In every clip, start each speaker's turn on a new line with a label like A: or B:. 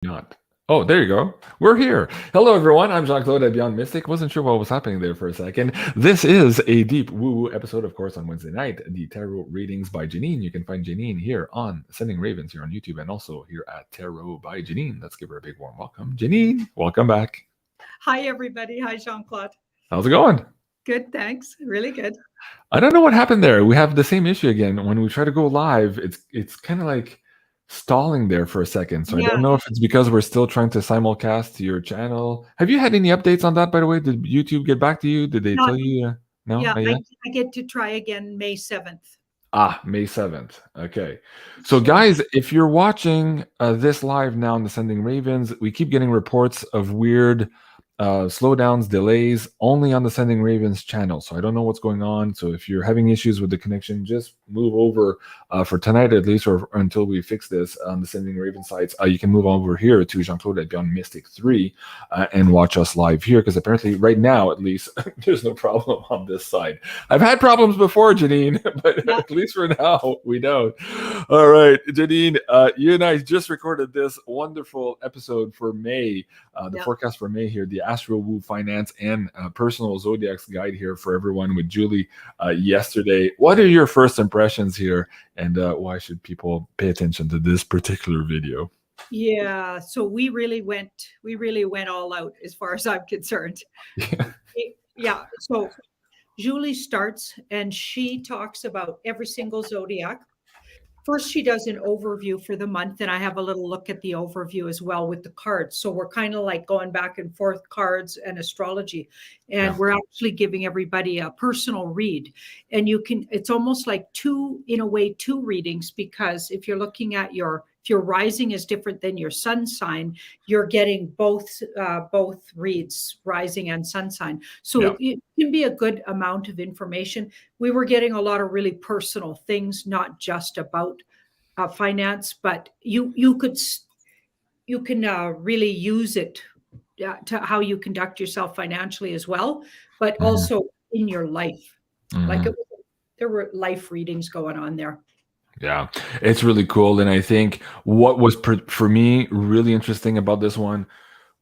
A: Not. Oh, there you go. We're here. Hello, everyone. I'm Jean-Claude at BeyondMystic. Wasn't sure what was happening there for a second. This is a deep woo episode, of course, on Wednesday night. The tarot readings by Janine. You can find Janine here on Sending Ravens here on YouTube and also here at Tarot by Janine. Let's give her a big warm welcome. Janine, welcome back.
B: Hi, everybody. Hi, Jean-Claude.
A: How's it going?
B: Good, thanks. Really good.
A: I don't know what happened there. We have the same issue again. When we try to go live, it's kind of like stalling there for a second. So I don't know if it's because we're still trying to simulcast to your channel. Have you had any updates on that, by the way? Did YouTube get back to you? Did they tell you? No?
B: Yeah, I get to try again May 7th.
A: May 7th. Okay. So guys, if you're watching this live now on the Sending Ravens, we keep getting reports of weird slowdowns, delays only on the Sending Ravens channel. So I don't know what's going on. So if you're having issues with the connection, just move over for tonight at least, or until we fix this on the Sending Raven sites. You can move over here to Jean-Claude at BeyondMystic 3 and watch us live here, because apparently right now, at least, there's no problem on this side. I've had problems before, Janine, but at least for now, we don't. All right, Janine, you and I just recorded this wonderful episode for May, the forecast for May here, the Astro-Woo Finance and Personal Zodiacs Guide here for everyone with Julie yesterday. What are your first impressions here, and why should people pay attention to this particular video?
B: Yeah, so we really went all out as far as I'm concerned. Yeah, so Julie starts and she talks about every single zodiac. First, she does an overview for the month, and I have a little look at the overview as well with the cards. So we're kind of like going back and forth, cards and astrology, and we're actually giving everybody a personal read. And it's almost like two readings, because if you're looking at if your rising is different than your sun sign, you're getting both reads, rising and sun sign. So it can be a good amount of information. We were getting a lot of really personal things, not just about finance, but you can really use it to how you conduct yourself financially as well, but also in your life. Like there were life readings going on there.
A: Yeah, it's really cool. And I think what was, for me, really interesting about this one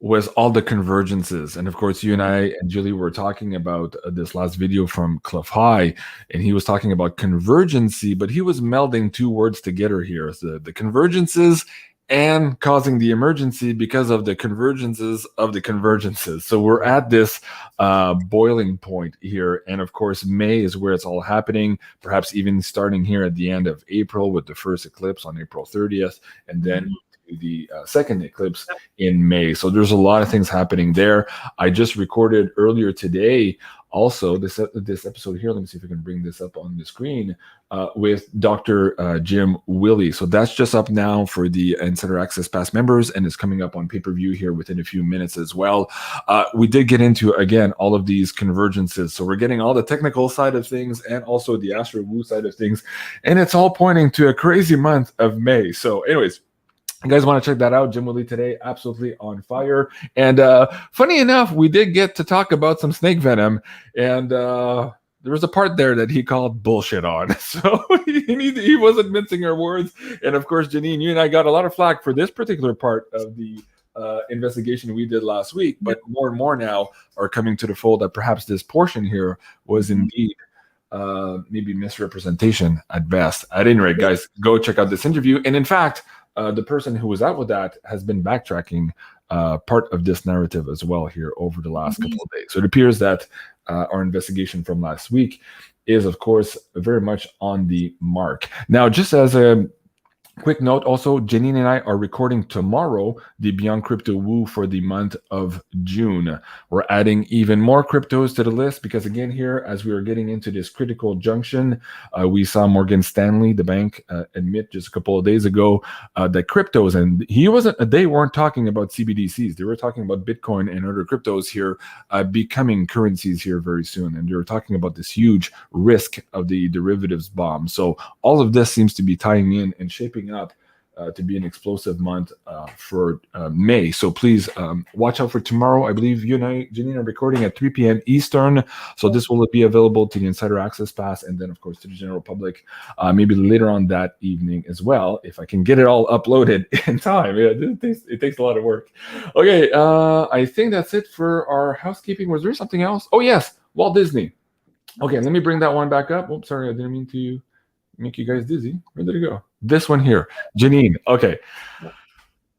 A: was all the convergences. And of course, you and I and Julie were talking about this last video from Cliff High, and he was talking about convergency, but he was melding two words together here. So the convergences and causing the emergency because of the convergences of the convergences. So we're at this boiling point here. And of course, May is where it's all happening, perhaps even starting here at the end of April with the first eclipse on April 30th, and then the second eclipse in May. So there's a lot of things happening there. I just recorded earlier today also this episode here. Let me see if I can bring this up on the screen with Dr. Jim Willie. So that's just up now for the Insider Access Pass members, and it's coming up on pay-per-view here within a few minutes as well. We did get into, again, all of these convergences. So we're getting all the technical side of things and also the Astro-Woo side of things, and it's all pointing to a crazy month of May. So anyways, you guys want to check that out? Jim Willie today, absolutely on fire. And funny enough, we did get to talk about some snake venom, and there was a part there that he called bullshit on. So he wasn't mincing our words. And of course, Janine, you and I got a lot of flack for this particular part of the investigation we did last week, but more and more now are coming to the fold that perhaps this portion here was indeed maybe misrepresentation at best. At any rate, guys, go check out this interview. And in fact, the person who was out with that has been backtracking part of this narrative as well here over the last couple of days. So it appears that our investigation from last week is, of course, very much on the mark. Now, just as a quick note, also, Janine and I are recording tomorrow the Beyond Crypto Woo for the month of June. We're adding even more cryptos to the list because, again, here, as we are getting into this critical junction, we saw Morgan Stanley, the bank, admit just a couple of days ago that cryptos, and they weren't talking about CBDCs. They were talking about Bitcoin and other cryptos here becoming currencies here very soon. And they were talking about this huge risk of the derivatives bomb. So all of this seems to be tying in and shaping up to be an explosive month for May. So please watch out for tomorrow. I believe you and I, Janine, are recording at 3 p.m. Eastern. So this will be available to the Insider Access Pass and then, of course, to the general public maybe later on that evening as well, if I can get it all uploaded in time. Yeah, it takes a lot of work. Okay, I think that's it for our housekeeping. Was there something else? Oh, yes, Walt Disney. Okay, let me bring that one back up. Oops, sorry, I didn't mean to make you guys dizzy. Where did it go? This one here. Janine. Okay.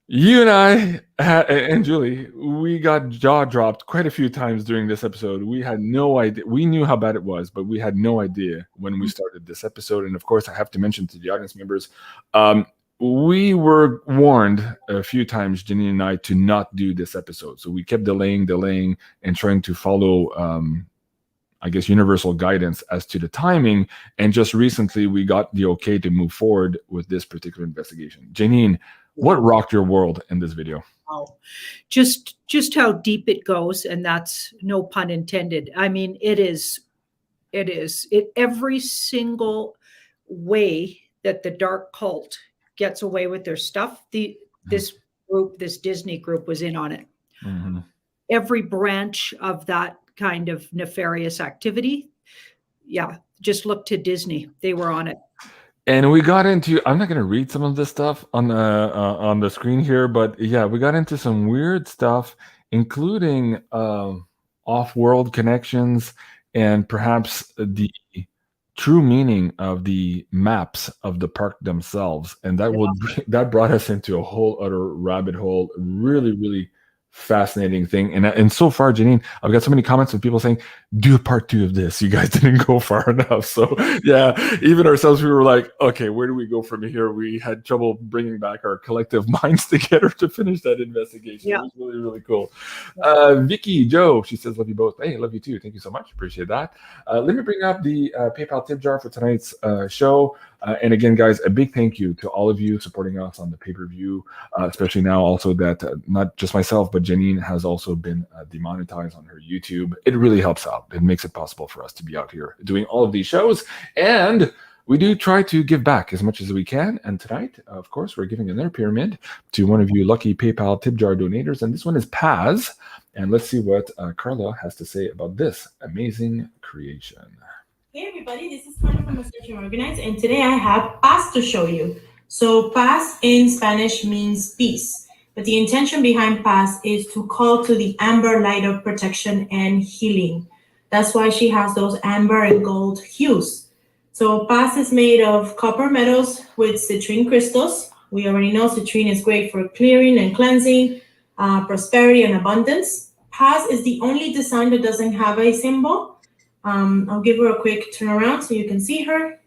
A: You and I and Julie, we got jaw dropped quite a few times during this episode. We had no idea. We knew how bad it was, but we had no idea when we started this episode. And of course, I have to mention to the audience members, we were warned a few times, Janine and I, to not do this episode. So we kept delaying, and trying to follow I guess, universal guidance as to the timing. And just recently, we got the okay to move forward with this particular investigation. Janine, what rocked your world in this video?
B: Oh, just how deep it goes, and that's no pun intended. I mean, it is every single way that the dark cult gets away with their stuff. This Disney group was in on it. Mm-hmm. Every branch of that kind of nefarious activity, just look to Disney. They were on it.
A: And we got into, I'm not going to read some of this stuff on the screen here, but yeah, we got into some weird stuff, including off-world connections and perhaps the true meaning of the maps of the park themselves. And that brought us into a whole other rabbit hole. Really, really fascinating thing. And so far, Janine, I've got so many comments of people saying, do a part 2 of this. You guys didn't go far enough. So yeah, even ourselves, we were like, okay, where do we go from here? We had trouble bringing back our collective minds together to finish that investigation. It was really, really cool. Vicky, Joe, she says, love you both. Hey, love you too. Thank you so much. Appreciate that. Let me bring up the PayPal tip jar for tonight's show. And again, guys, a big thank you to all of you supporting us on the pay-per-view, especially now also that not just myself, but Janine has also been demonetized on her YouTube. It really helps out. It makes it possible for us to be out here doing all of these shows. And we do try to give back as much as we can. And tonight, of course, we're giving another pyramid to one of you lucky PayPal tip jar donators. And this one is Paz. And let's see what Carla has to say about this amazing creation.
C: Hey everybody, this is Carla from Search and Organize, and today I have paz to show you. So paz in Spanish means peace, but the intention behind paz is to call to the amber light of protection and healing. That's why she has those amber and gold hues. So paz is made of copper metals with citrine crystals. We already know citrine is great for clearing and cleansing, prosperity and abundance. Paz is the only design that doesn't have a symbol. I'll give her a quick turnaround so you can see her.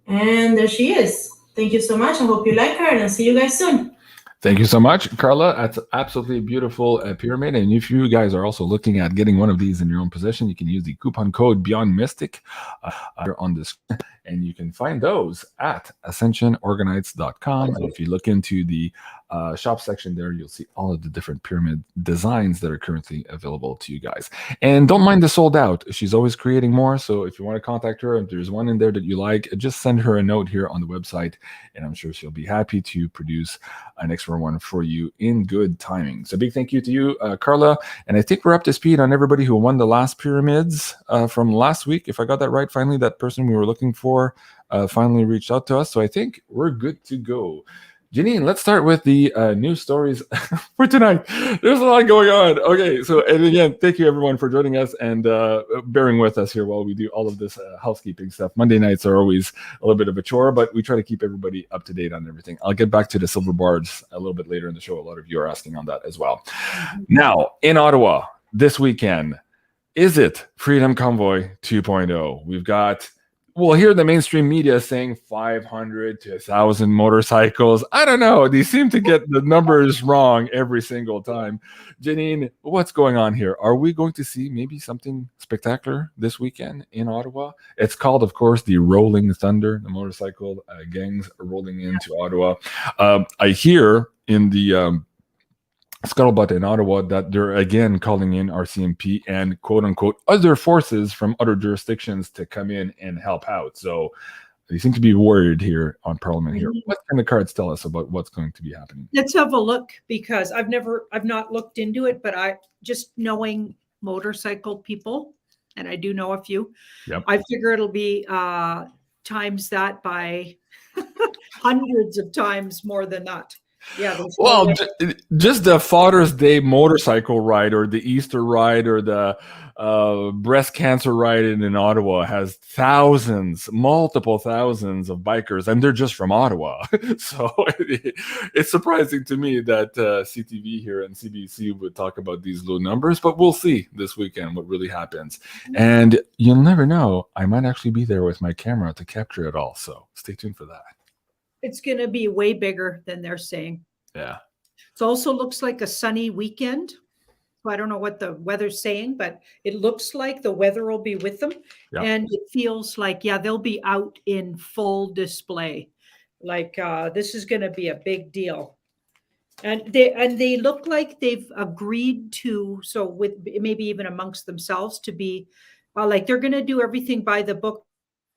C: And there she is. Thank you so much. I hope you like her, and I'll see you guys soon.
A: Thank you so much, Carla. That's absolutely beautiful pyramid. And if you guys are also looking at getting one of these in your own possession, you can use the coupon code BeyondMystic on this. And you can find those at ascensionorganites.com. And if you look into the shop section there, you'll see all of the different pyramid designs that are currently available to you guys. And don't mind the sold out. She's always creating more. So if you want to contact her, if there's one in there that you like, just send her a note here on the website. And I'm sure she'll be happy to produce an extra one for you in good timing. So big thank you to you, Carla. And I think we're up to speed on everybody who won the last pyramids from last week. If I got that right, finally, that person we were looking for finally reached out to us. So I think we're good to go. Janine, let's start with the news stories for tonight. There's a lot going on. Okay, so and again, thank you everyone for joining us and bearing with us here while we do all of this housekeeping stuff. Monday nights are always a little bit of a chore, but we try to keep everybody up to date on everything. I'll get back to the silver bars a little bit later in the show. A lot of you are asking on that as well. Now, in Ottawa this weekend, is it Freedom Convoy 2.0? We've got... Well, here the mainstream media is saying 500 to 1,000 motorcycles. I don't know. They seem to get the numbers wrong every single time. Janine, what's going on here? Are we going to see maybe something spectacular this weekend in Ottawa? It's called, of course, the Rolling Thunder, the motorcycle gangs rolling into Ottawa. I hear in the... scuttlebutt in Ottawa that they're again calling in RCMP and quote unquote other forces from other jurisdictions to come in and help out. So they seem to be worried here on Parliament here. What can the cards tell us about what's going to be happening?
B: Let's have a look, because I've not looked into it, but I just knowing motorcycle people, and I do know a few.
A: Yep.
B: I figure it'll be times that by hundreds of times more than that. Yeah.
A: Well, just the Father's Day motorcycle ride, or the Easter ride, or the breast cancer ride in Ottawa has thousands, multiple thousands of bikers, and they're just from Ottawa. So it's surprising to me that CTV here and CBC would talk about these low numbers, but we'll see this weekend what really happens. And you'll never know. I might actually be there with my camera to capture it all. So stay tuned for that.
B: It's going to be way bigger than they're saying.
A: Yeah.
B: It also looks like a sunny weekend. So I don't know what the weather's saying, but it looks like the weather will be with them.
A: Yeah.
B: And it feels like, yeah, they'll be out in full display. Like this is going to be a big deal. And they look like they've agreed to, so with maybe even amongst themselves, to be like they're going to do everything by the book,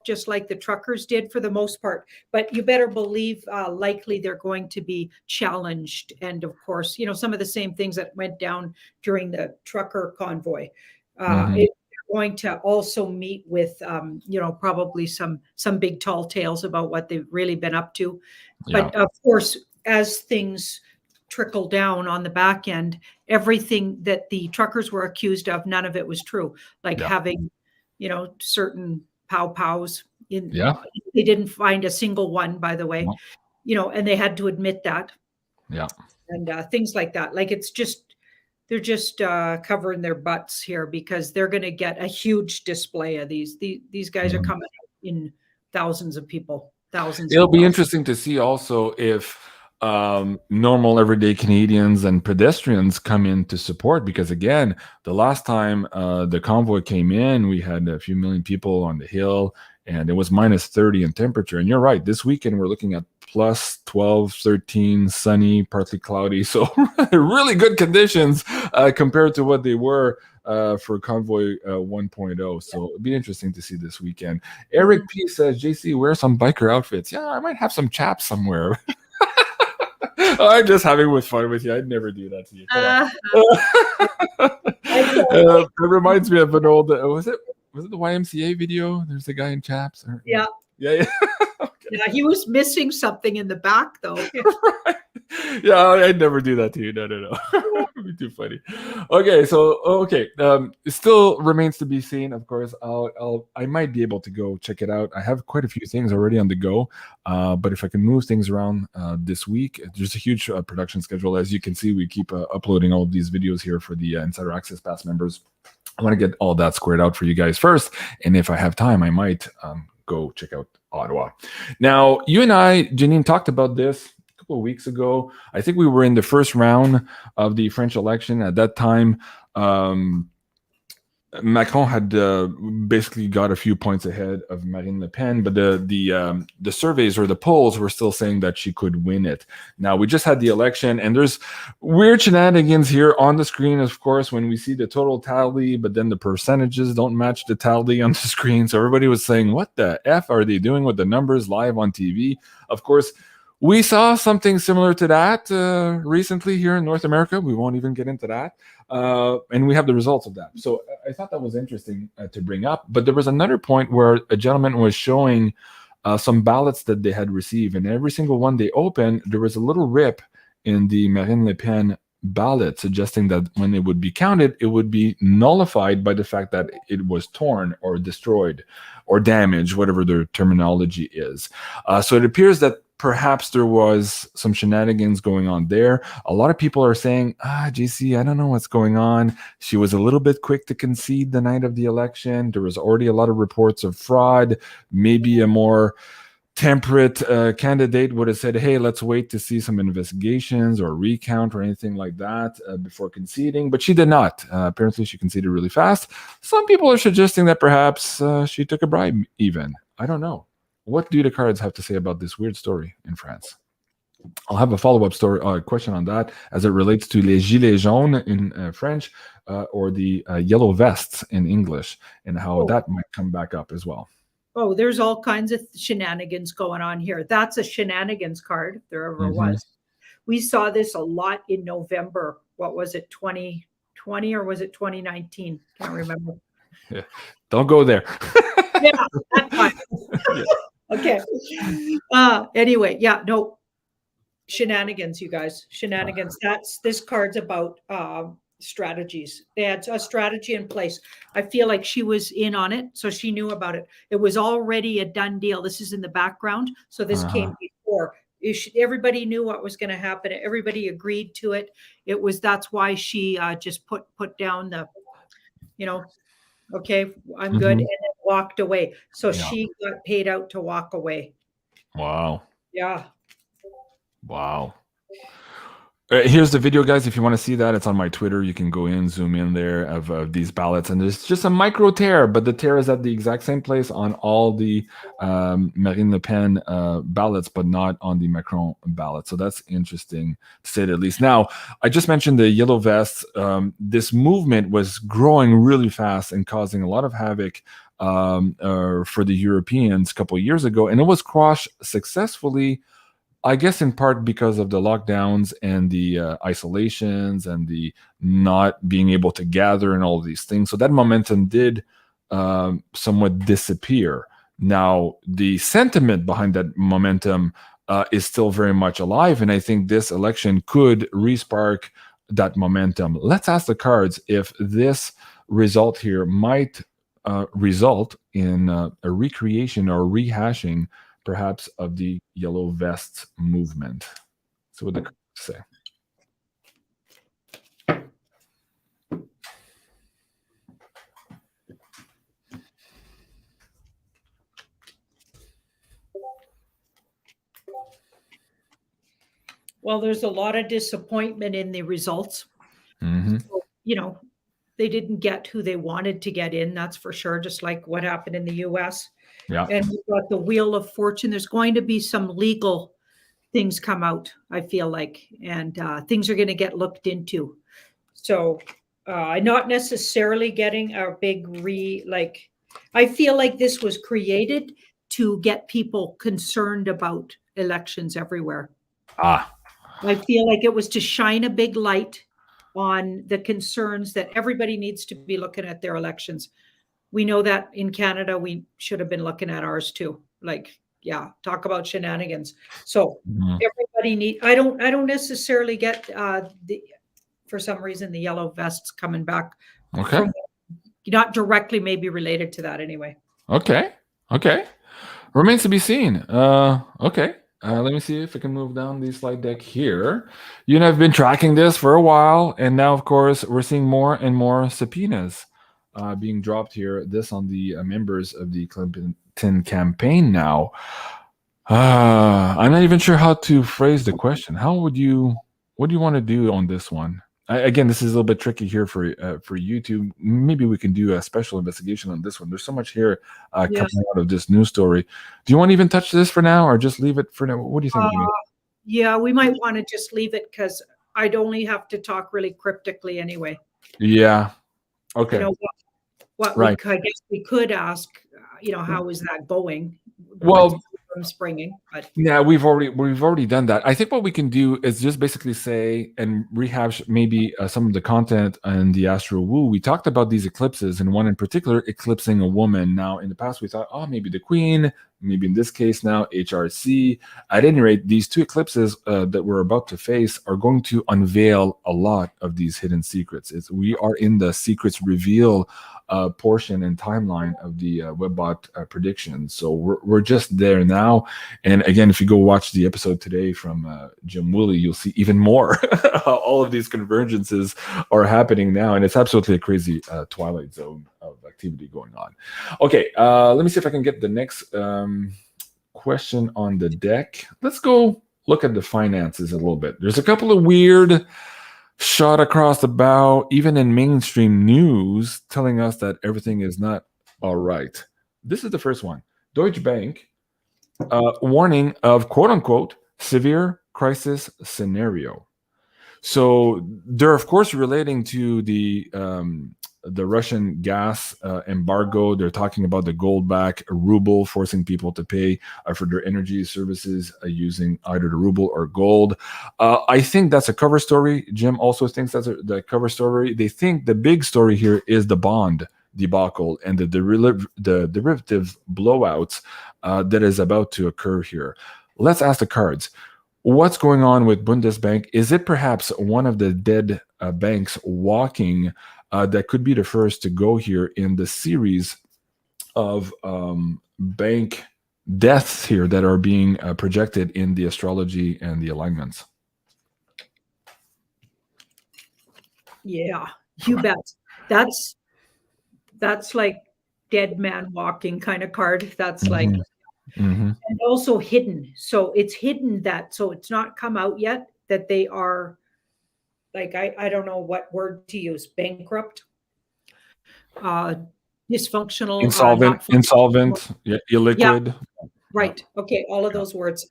B: just like the truckers did for the most part. But you better believe likely they're going to be challenged. And of course, you know, some of the same things that went down during the trucker convoy. They're going to also meet with, you know, probably some big tall tales about what they've really been up to. Yeah. But of course, as things trickle down on the back end, everything that the truckers were accused of, none of it was true. Like having, you know, certain pows in, they didn't find a single one, by the way, you know, and they had to admit that. Yeah. And things like that. Like it's just, they're just covering their butts here, because they're going to get a huge display of these. These guys are coming in thousands of people, thousands.
A: It'll be interesting to see also if normal everyday Canadians and pedestrians come in to support, because again, the last time the convoy came in, we had a few million people on the hill, and it was minus 30 in temperature. And you're right, this weekend we're looking at plus 12, 13, sunny, partly cloudy. So really good conditions compared to what they were for Convoy 1.0. So it'd be interesting to see this weekend. Eric P says, JC, wear some biker outfits. Yeah, I might have some chaps somewhere. I'm just having fun with you. I'd never do that to you. It reminds me of an old, was it the YMCA video? There's a guy in chaps.
B: Yeah.
A: Okay.
B: Yeah, he was missing something in the back, though.
A: Right. Yeah, I'd never do that to you. No. It'd be too funny. Okay, so it still remains to be seen. Of course, I might be able to go check it out. I have quite a few things already on the go, but if I can move things around this week, there's a huge production schedule. As you can see, we keep uploading all of these videos here for the Insider Access Pass members. I want to get all that squared out for you guys first, and if I have time, I might go check out Ottawa. Now, you and I, Janine, talked about this a couple of weeks ago. I think we were in the first round of the French election. At that time, Macron had basically got a few points ahead of Marine Le Pen, but the surveys or the polls were still saying that she could win it. Now, we just had the election, and there's weird shenanigans here on the screen, of course, when we see the total tally, but then the percentages don't match the tally on the screen. So everybody was saying, what the F are they doing with the numbers live on TV? Of course, we saw something similar to that recently here in North America. We won't even get into that. And we have the results of that. So I thought that was interesting to bring up. But there was another point where a gentleman was showing some ballots that they had received. And every single one they opened, there was a little rip in the Marine Le Pen ballot, suggesting that when it would be counted, it would be nullified by the fact that it was torn or destroyed or damaged, whatever their terminology is. So it appears that perhaps there was some shenanigans going on there. A lot of people are saying, JC, I don't know what's going on. She was a little bit quick to concede the night of the election. There was already a lot of reports of fraud. Maybe a more temperate candidate would have said, hey, let's wait to see some investigations or recount or anything like that before conceding. But she did not. Apparently, she conceded really fast. Some people are suggesting that perhaps she took a bribe even. I don't know. What do the cards have to say about this weird story in France? I'll have a follow-up story question on that as it relates to les gilets jaunes in French or the yellow vests in English, and how that might come back up as well.
B: Oh, there's all kinds of shenanigans going on here. That's a shenanigans card, if there ever was. We saw this a lot in November. What was it, 2020 or was it 2019? Can't remember.
A: Yeah. Don't go there.
B: Yeah, that time. Yeah. Okay. Anyway, yeah, no. Shenanigans, you guys. Shenanigans. This card's about strategies. They had a strategy in place. I feel like she was in on it, so she knew about it. It was already a done deal. This is in the background, so this came before. Everybody knew what was going to happen. Everybody agreed to it. That's why she just put down the, okay, I'm good, and then walked away. So she got paid out to walk away.
A: Wow.
B: Yeah.
A: Wow. Here's the video, guys. If you want to see that, it's on my Twitter. You can go in, zoom in there of these ballots, and there's just a micro tear, but the tear is at the exact same place on all the Marine Le Pen ballots, but not on the Macron ballot. So that's interesting, to say the least. Now, I just mentioned the yellow vests. This movement was growing really fast and causing a lot of havoc for the Europeans a couple of years ago, and it was quashed successfully, I guess in part because of the lockdowns and the isolations and the not being able to gather and all of these things. So that momentum did somewhat disappear. Now, the sentiment behind that momentum is still very much alive, and I think this election could re-spark that momentum. Let's ask the cards if this result here might result in a recreation or rehashing perhaps of the yellow vests movement. So what the cards say.
B: Well, there's a lot of disappointment in the results. So, they didn't get who they wanted to get in, that's for sure, just like what happened in the US.
A: Yeah.
B: And we've got the Wheel of Fortune. There's going to be some legal things come out, I feel like, and things are going to get looked into. So not necessarily getting a big I feel like this was created to get people concerned about elections everywhere. I feel like it was to shine a big light on the concerns that everybody needs to be looking at their elections. We know that in Canada, we should have been looking at ours too. Talk about shenanigans. So everybody I don't necessarily get for some reason, the yellow vests coming back.
A: Okay.
B: Not directly maybe related to that anyway.
A: Okay. Remains to be seen. Okay. Let me see if I can move down the slide deck here. You and I have been tracking this for a while, and now, of course, we're seeing more and more subpoenas being dropped here. This on the members of the Clinton campaign now. I'm not even sure how to phrase the question. What do you want to do on this one? Again, this is a little bit tricky here for YouTube. Maybe we can do a special investigation on this one. There's so much here coming out of this news story. Do you want to even touch this for now, or just leave it for now? What do you think?
B: Yeah, we might want to just leave it because I'd only have to talk really cryptically anyway.
A: Yeah. Okay.
B: I guess we could ask, how is that going?
A: Well,
B: from springing, but
A: yeah, we've already done that. I think what we can do is just basically say and rehash maybe some of the content in the Astro-Woo. We talked about these eclipses, and one in particular eclipsing a woman. Now, in the past, we thought, maybe the Queen, maybe in this case now HRC. At any rate, these two eclipses that we're about to face are going to unveil a lot of these hidden secrets. We are in the secrets reveal portion and timeline of the Webbot prediction. So we're just there now. And again, if you go watch the episode today from Jim Woolley, you'll see even more. All of these convergences are happening now, and it's absolutely a crazy twilight zone of activity going on. Okay, let me see if I can get the next question on the deck. Let's go look at the finances a little bit. There's a couple of weird shot across the bow, even in mainstream news, telling us that everything is not all right. This is the first one. Deutsche Bank warning of quote-unquote severe crisis scenario. So they're, of course, relating to the the Russian gas embargo. They're talking about the gold back ruble, forcing people to pay for their energy services using either the ruble or gold. I think that's a cover story. Jim also thinks that's the cover story. They think the big story here is the bond debacle and the derivative blowouts that is about to occur here. Let's ask the cards. What's going on with Bundesbank? Is it perhaps one of the dead banks walking that could be the first to go here in the series of bank deaths here that are being projected in the astrology and the alignments?
B: Yeah, you bet. That's like dead man walking kind of card. That's like, and also hidden. So it's hidden so it's not come out yet that they are like, I don't know what word to use, bankrupt, dysfunctional,
A: insolvent, yeah, illiquid.
B: Yeah. Right. Okay. All of those words.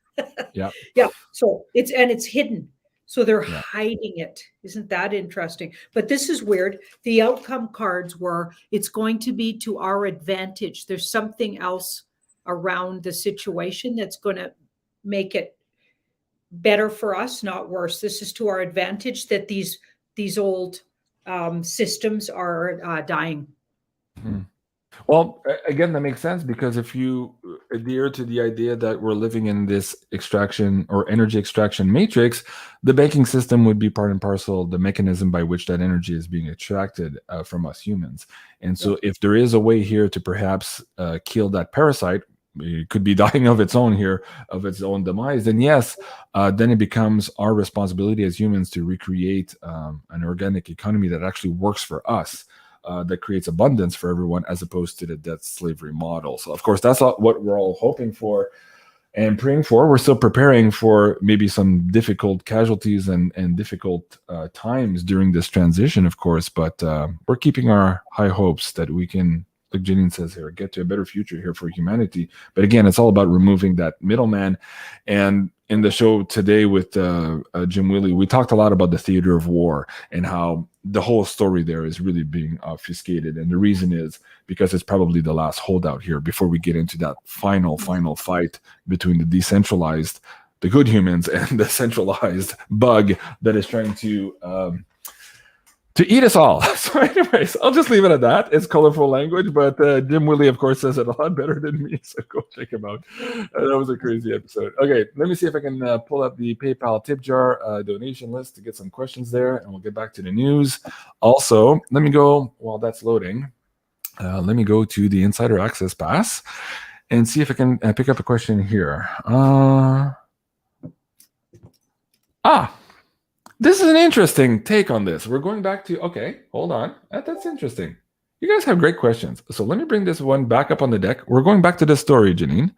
A: Yeah.
B: Yeah. So it's hidden. So they're hiding it. Isn't that interesting? But this is weird. The outcome cards were, it's going to be to our advantage. There's something else around the situation that's going to make it better for us, not worse. This is to our advantage that these old systems are dying.
A: Well, again, that makes sense, because if you adhere to the idea that we're living in this extraction or energy extraction matrix, the banking system would be part and parcel the mechanism by which that energy is being extracted from us humans. And so if there is a way here to perhaps kill that parasite, it could be dying of its own here, of its own demise, then yes, then it becomes our responsibility as humans to recreate an organic economy that actually works for us. That creates abundance for everyone, as opposed to the debt slavery model. So, of course, that's what we're all hoping for and praying for. We're still preparing for maybe some difficult casualties and difficult times during this transition, of course, but we're keeping our high hopes that we can, like Janine says here, get to a better future here for humanity. But again, it's all about removing that middleman. And in the show today with Jim Willie, we talked a lot about the theater of war and how the whole story there is really being obfuscated. And the reason is because it's probably the last holdout here before we get into that final fight between the decentralized, the good humans, and the centralized bug that is trying to eat us all. So anyways, I'll just leave it at that. It's colorful language, but Jim Willie, of course, says it a lot better than me, so go check him out. That was a crazy episode. Okay, let me see if I can pull up the PayPal tip jar donation list to get some questions there, and we'll get back to the news. Also, let me go, while that's loading, let me go to the Insider Access Pass and see if I can pick up a question here. This is an interesting take on this. We're going back to, okay, hold on. That's interesting. You guys have great questions. So let me bring this one back up on the deck. We're going back to the story, Janine.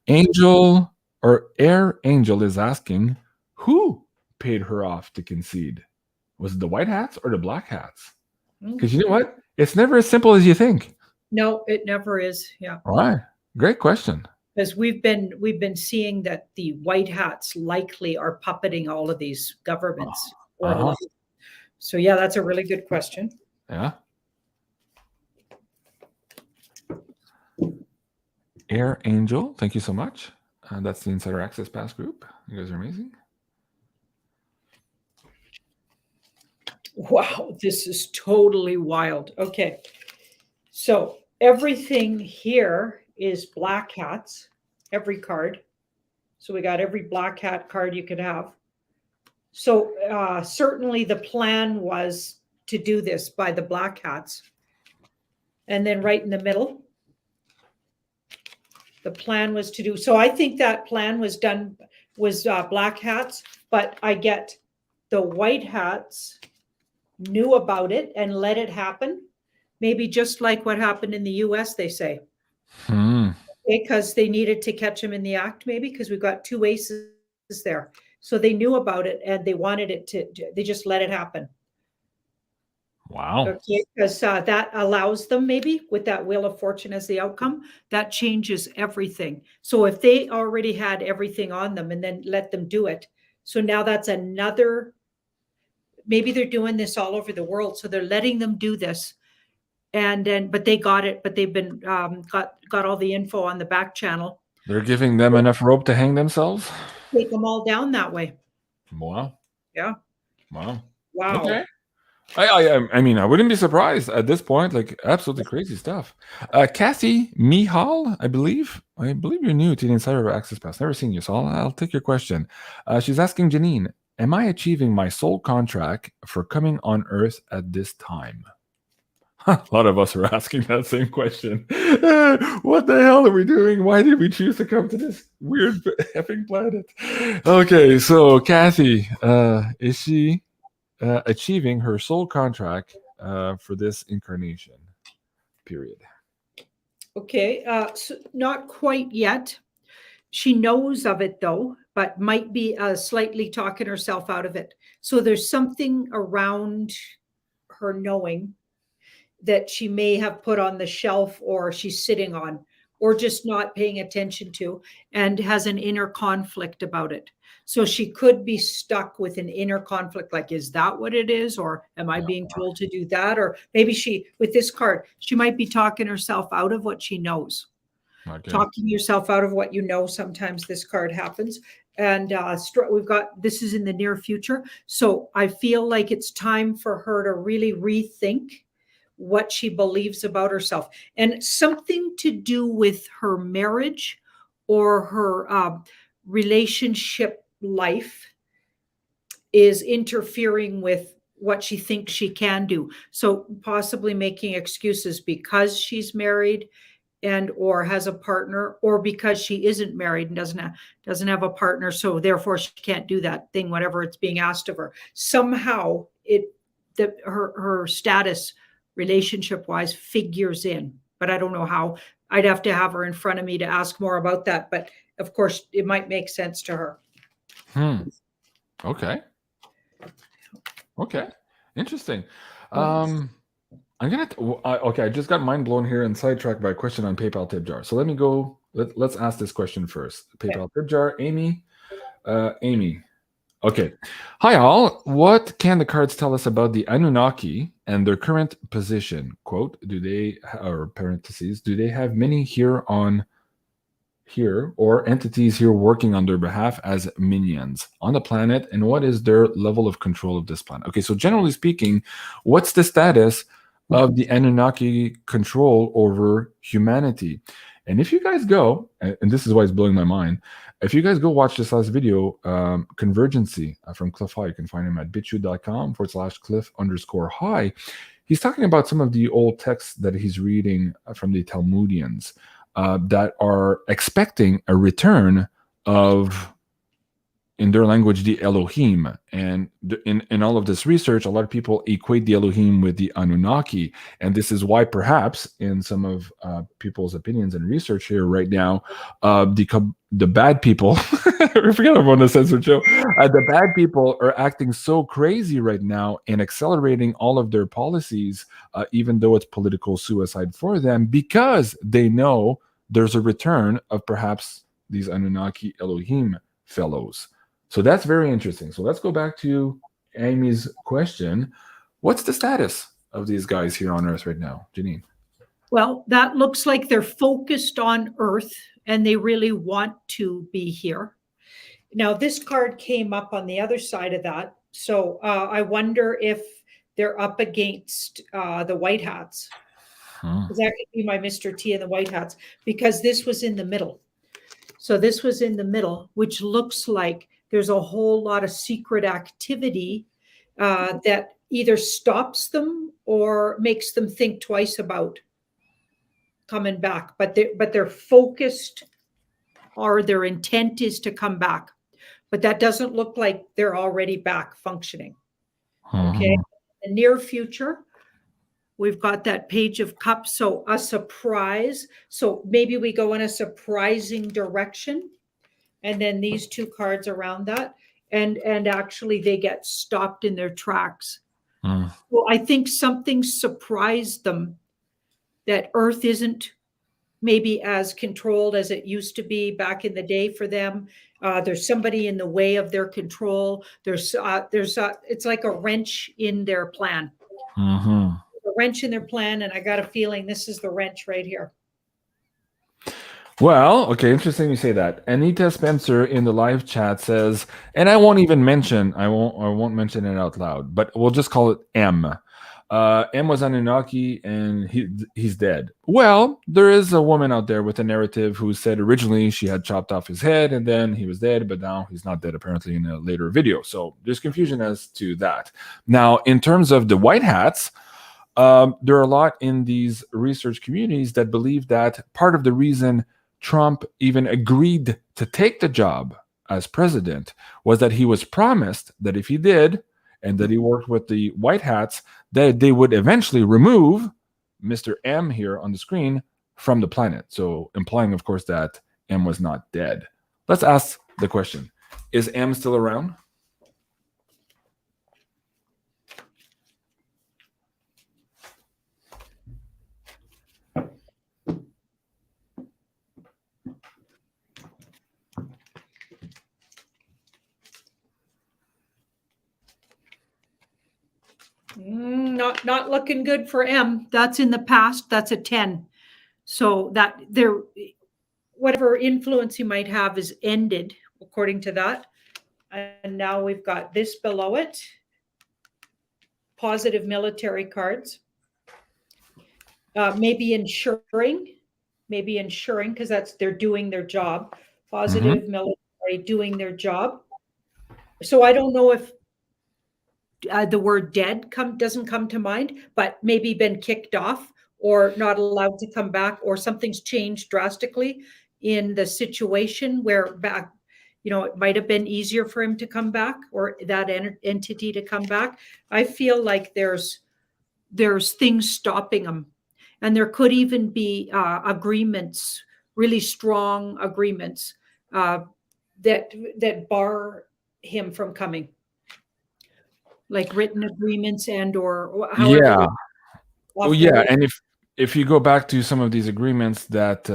A: Angel, or Air Angel, is asking, who paid her off to concede? Was it the white hats or the black hats? Because you know what? It's never as simple as you think.
B: No, it never is. Yeah.
A: All right. Great question.
B: Because we've been seeing that the white hats likely are puppeting all of these governments. So yeah, that's a really good question.
A: Yeah. Air Angel, thank you so much. That's the Insider Access Pass group. You guys are amazing.
B: Wow, this is totally wild. Okay, so everything here is black hats, every card. So we got every black hat card you could have. So certainly the plan was to do this by the black hats. And then right in the middle, the plan was to do, so I think that plan was done, was black hats, but I get the white hats knew about it and let it happen. Maybe just like what happened in the US, they say. Because they needed to catch him in the act, maybe, because we've got two aces there. So they knew about it and they wanted it to, they just let it happen.
A: Wow.
B: Okay, because that allows them, maybe with that Wheel of Fortune as the outcome, that changes everything. So if they already had everything on them and then let them do it, so now that's another, maybe they're doing this all over the world. So they're letting them do this. And then, but they got it, but they've been got all the info on the back channel.
A: They're giving them enough rope to hang themselves?
B: Take them all down that way.
A: Wow.
B: Yeah.
A: Wow.
B: Wow.
A: Okay. I mean, I wouldn't be surprised at this point. Like, absolutely crazy stuff. Kathy Mihal, I believe you're new to the Insider Access Pass. Never seen you, so I'll take your question. She's asking Janine, am I achieving my soul contract for coming on Earth at this time? A lot of us are asking that same question. What the hell are we doing? Why did we choose to come to this weird effing planet? Okay, so Kathy, is she achieving her soul contract for this incarnation period?
B: Okay, so not quite yet. She knows of it though, but might be slightly talking herself out of it. So there's something around her knowing that she may have put on the shelf, or she's sitting on, or just not paying attention to, and has an inner conflict about it. So she could be stuck with an inner conflict, like, is that what it is? Or am I being told to do that? Or maybe she, with this card, she might be talking herself out of what she knows. Okay. Talking yourself out of what you know. Sometimes this card happens. And we've got, this is in the near future. So I feel like it's time for her to really rethink what she believes about herself, and something to do with her marriage or her relationship life is interfering with what she thinks she can do. So possibly making excuses because she's married and or has a partner, or because she isn't married and doesn't have a partner, so therefore she can't do that thing, whatever it's being asked of her. Somehow her status relationship wise figures in, but I don't know how. I'd have to have her in front of me to ask more about that, but of course it might make sense to her.
A: Okay, interesting. I'm gonna okay, I just got mind blown here and sidetracked by a question on PayPal tip jar. So let me go, let's ask this question first. PayPal tip jar, Amy. Okay. Hi, all. What can the cards tell us about the Anunnaki and their current position? Quote, do they, or parentheses, do they have many here or entities here working on their behalf as minions on the planet? And what is their level of control of this planet? Okay, so generally speaking, what's the status of the Anunnaki control over humanity? And if you guys go, and this is why it's blowing my mind, if you guys go watch this last video, Convergency from Cliff High, you can find him at bit.com/Cliff_High. He's talking about some of the old texts that he's reading from the Talmudians that are expecting a return of, in their language, the Elohim. And in all of this research, a lot of people equate the Elohim with the Anunnaki. And this is why perhaps in some of people's opinions and research here right now, the bad people, I forget about the censored show, the bad people are acting so crazy right now and accelerating all of their policies, even though it's political suicide for them, because they know there's a return of perhaps these Anunnaki Elohim fellows. So that's very interesting. So let's go back to Amy's question. What's the status of these guys here on Earth right now, Janine?
B: Well, that looks like they're focused on Earth and they really want to be here. Now, this card came up on the other side of that. So I wonder if they're up against the White Hats. That could be my Mr. T and the White Hats, because this was in the middle. So this was in the middle, which looks like there's a whole lot of secret activity that either stops them or makes them think twice about coming back. But they're focused, or their intent is to come back. But that doesn't look like they're already back functioning. Okay. In the near future, we've got that Page of Cups. So a surprise. So maybe we go in a surprising direction. And then these two cards around that, and actually they get stopped in their tracks. Well, I think something surprised them, that Earth isn't maybe as controlled as it used to be back in the day for them. There's somebody in the way of their control. It's like a wrench in their plan. A wrench in their plan, and I got a feeling this is the wrench right here.
A: Well, okay, interesting you say that. Anita Spencer in the live chat says, and I won't mention it out loud, but we'll just call it M. M was Anunnaki, and he's dead. Well, there is a woman out there with a narrative who said originally she had chopped off his head and then he was dead, but now he's not dead apparently in a later video. So there's confusion as to that. Now, in terms of the white hats, there are a lot in these research communities that believe that part of the reason Trump even agreed to take the job as president was that he was promised that if he did, and that he worked with the white hats, that they would eventually remove Mr. M here on the screen from the planet. So implying, of course, that M was not dead. Let's ask the question. Is M still around?
B: Not looking good for M. That's in the past. That's a 10. So that there, whatever influence he might have is ended according to that. And now we've got this below it. Positive military cards. Maybe ensuring because they're doing their job. Positive military doing their job. So I don't know if the word dead doesn't come to mind, but maybe been kicked off or not allowed to come back, or something's changed drastically in the situation where back, it might have been easier for him to come back or that entity to come back. I feel like there's things stopping him, and there could even be agreements, really strong agreements that bar him from coming. Like written agreements or however.
A: Yeah. Oh, yeah. And if you go back to some of these agreements that,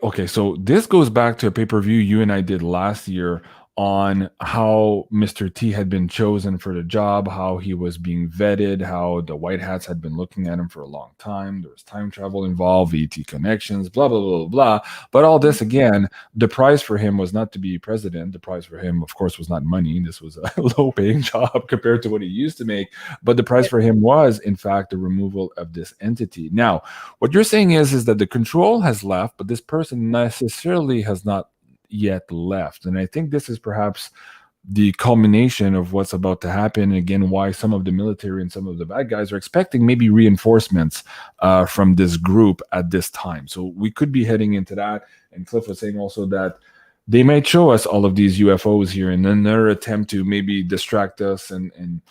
A: okay, so this goes back to a pay-per-view you and I did last year on how Mr. T had been chosen for the job, how he was being vetted, how the white hats had been looking at him for a long time. There was time travel involved, VT connections, blah, blah, blah, blah. But all this, again, the prize for him was not to be president. The prize for him, of course, was not money. This was a low-paying job compared to what he used to make. But the prize for him was, in fact, the removal of this entity. Now, what you're saying is that the control has left, but this person necessarily has not yet left. And I think this is perhaps the culmination of what's about to happen. Again, why some of the military and some of the bad guys are expecting maybe reinforcements from this group at this time. So we could be heading into that. And Cliff was saying also that they might show us all of these UFOs here in another attempt to maybe distract us and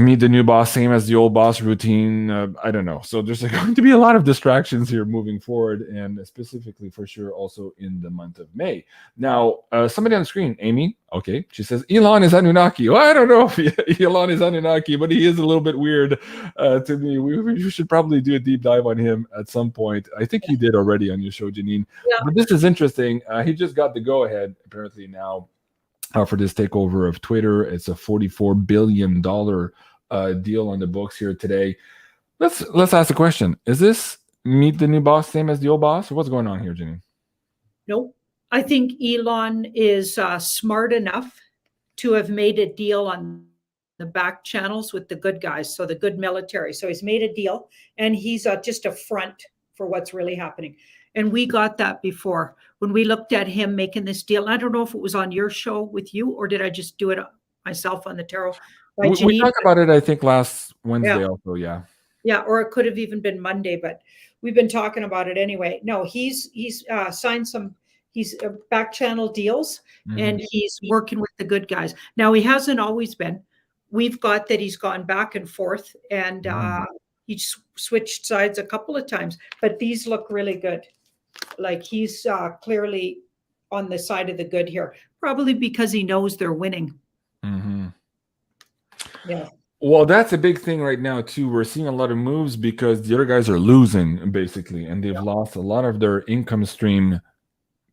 A: meet the new boss, same as the old boss routine. I don't know. So there's going to be a lot of distractions here moving forward, and specifically for sure also in the month of May. Now, somebody on the screen, Amy, okay, she says, Elon is Anunnaki. Well, I don't know if Elon is Anunnaki, but he is a little bit weird to me. We should probably do a deep dive on him at some point. I think you did already on your show, Janine. Yeah. But this is interesting. He just got the go-ahead, apparently now, for this takeover of Twitter. It's a $44 billion deal on the books here today. Let's ask the question. Is this meet the new boss same as the old boss? Or what's going on here, Janine?
B: Nope. I think Elon is smart enough to have made a deal on the back channels with the good guys, so the good military. So he's made a deal, and he's just a front for what's really happening. And we got that before when we looked at him making this deal. I don't know if it was on your show with you, or did I just do it myself on the tarot?
A: We talked about it, I think, last Wednesday also, yeah.
B: Yeah, or it could have even been Monday, but we've been talking about it anyway. No, he's signed some, he's back channel deals, and he's working with the good guys. Now, he hasn't always been. We've got that he's gone back and forth, and he switched sides a couple of times, but these look really good. Like he's clearly on the side of the good here, probably because he knows they're winning. Yeah.
A: Well, that's a big thing right now too. We're seeing a lot of moves because the other guys are losing basically, and they've lost a lot of their income stream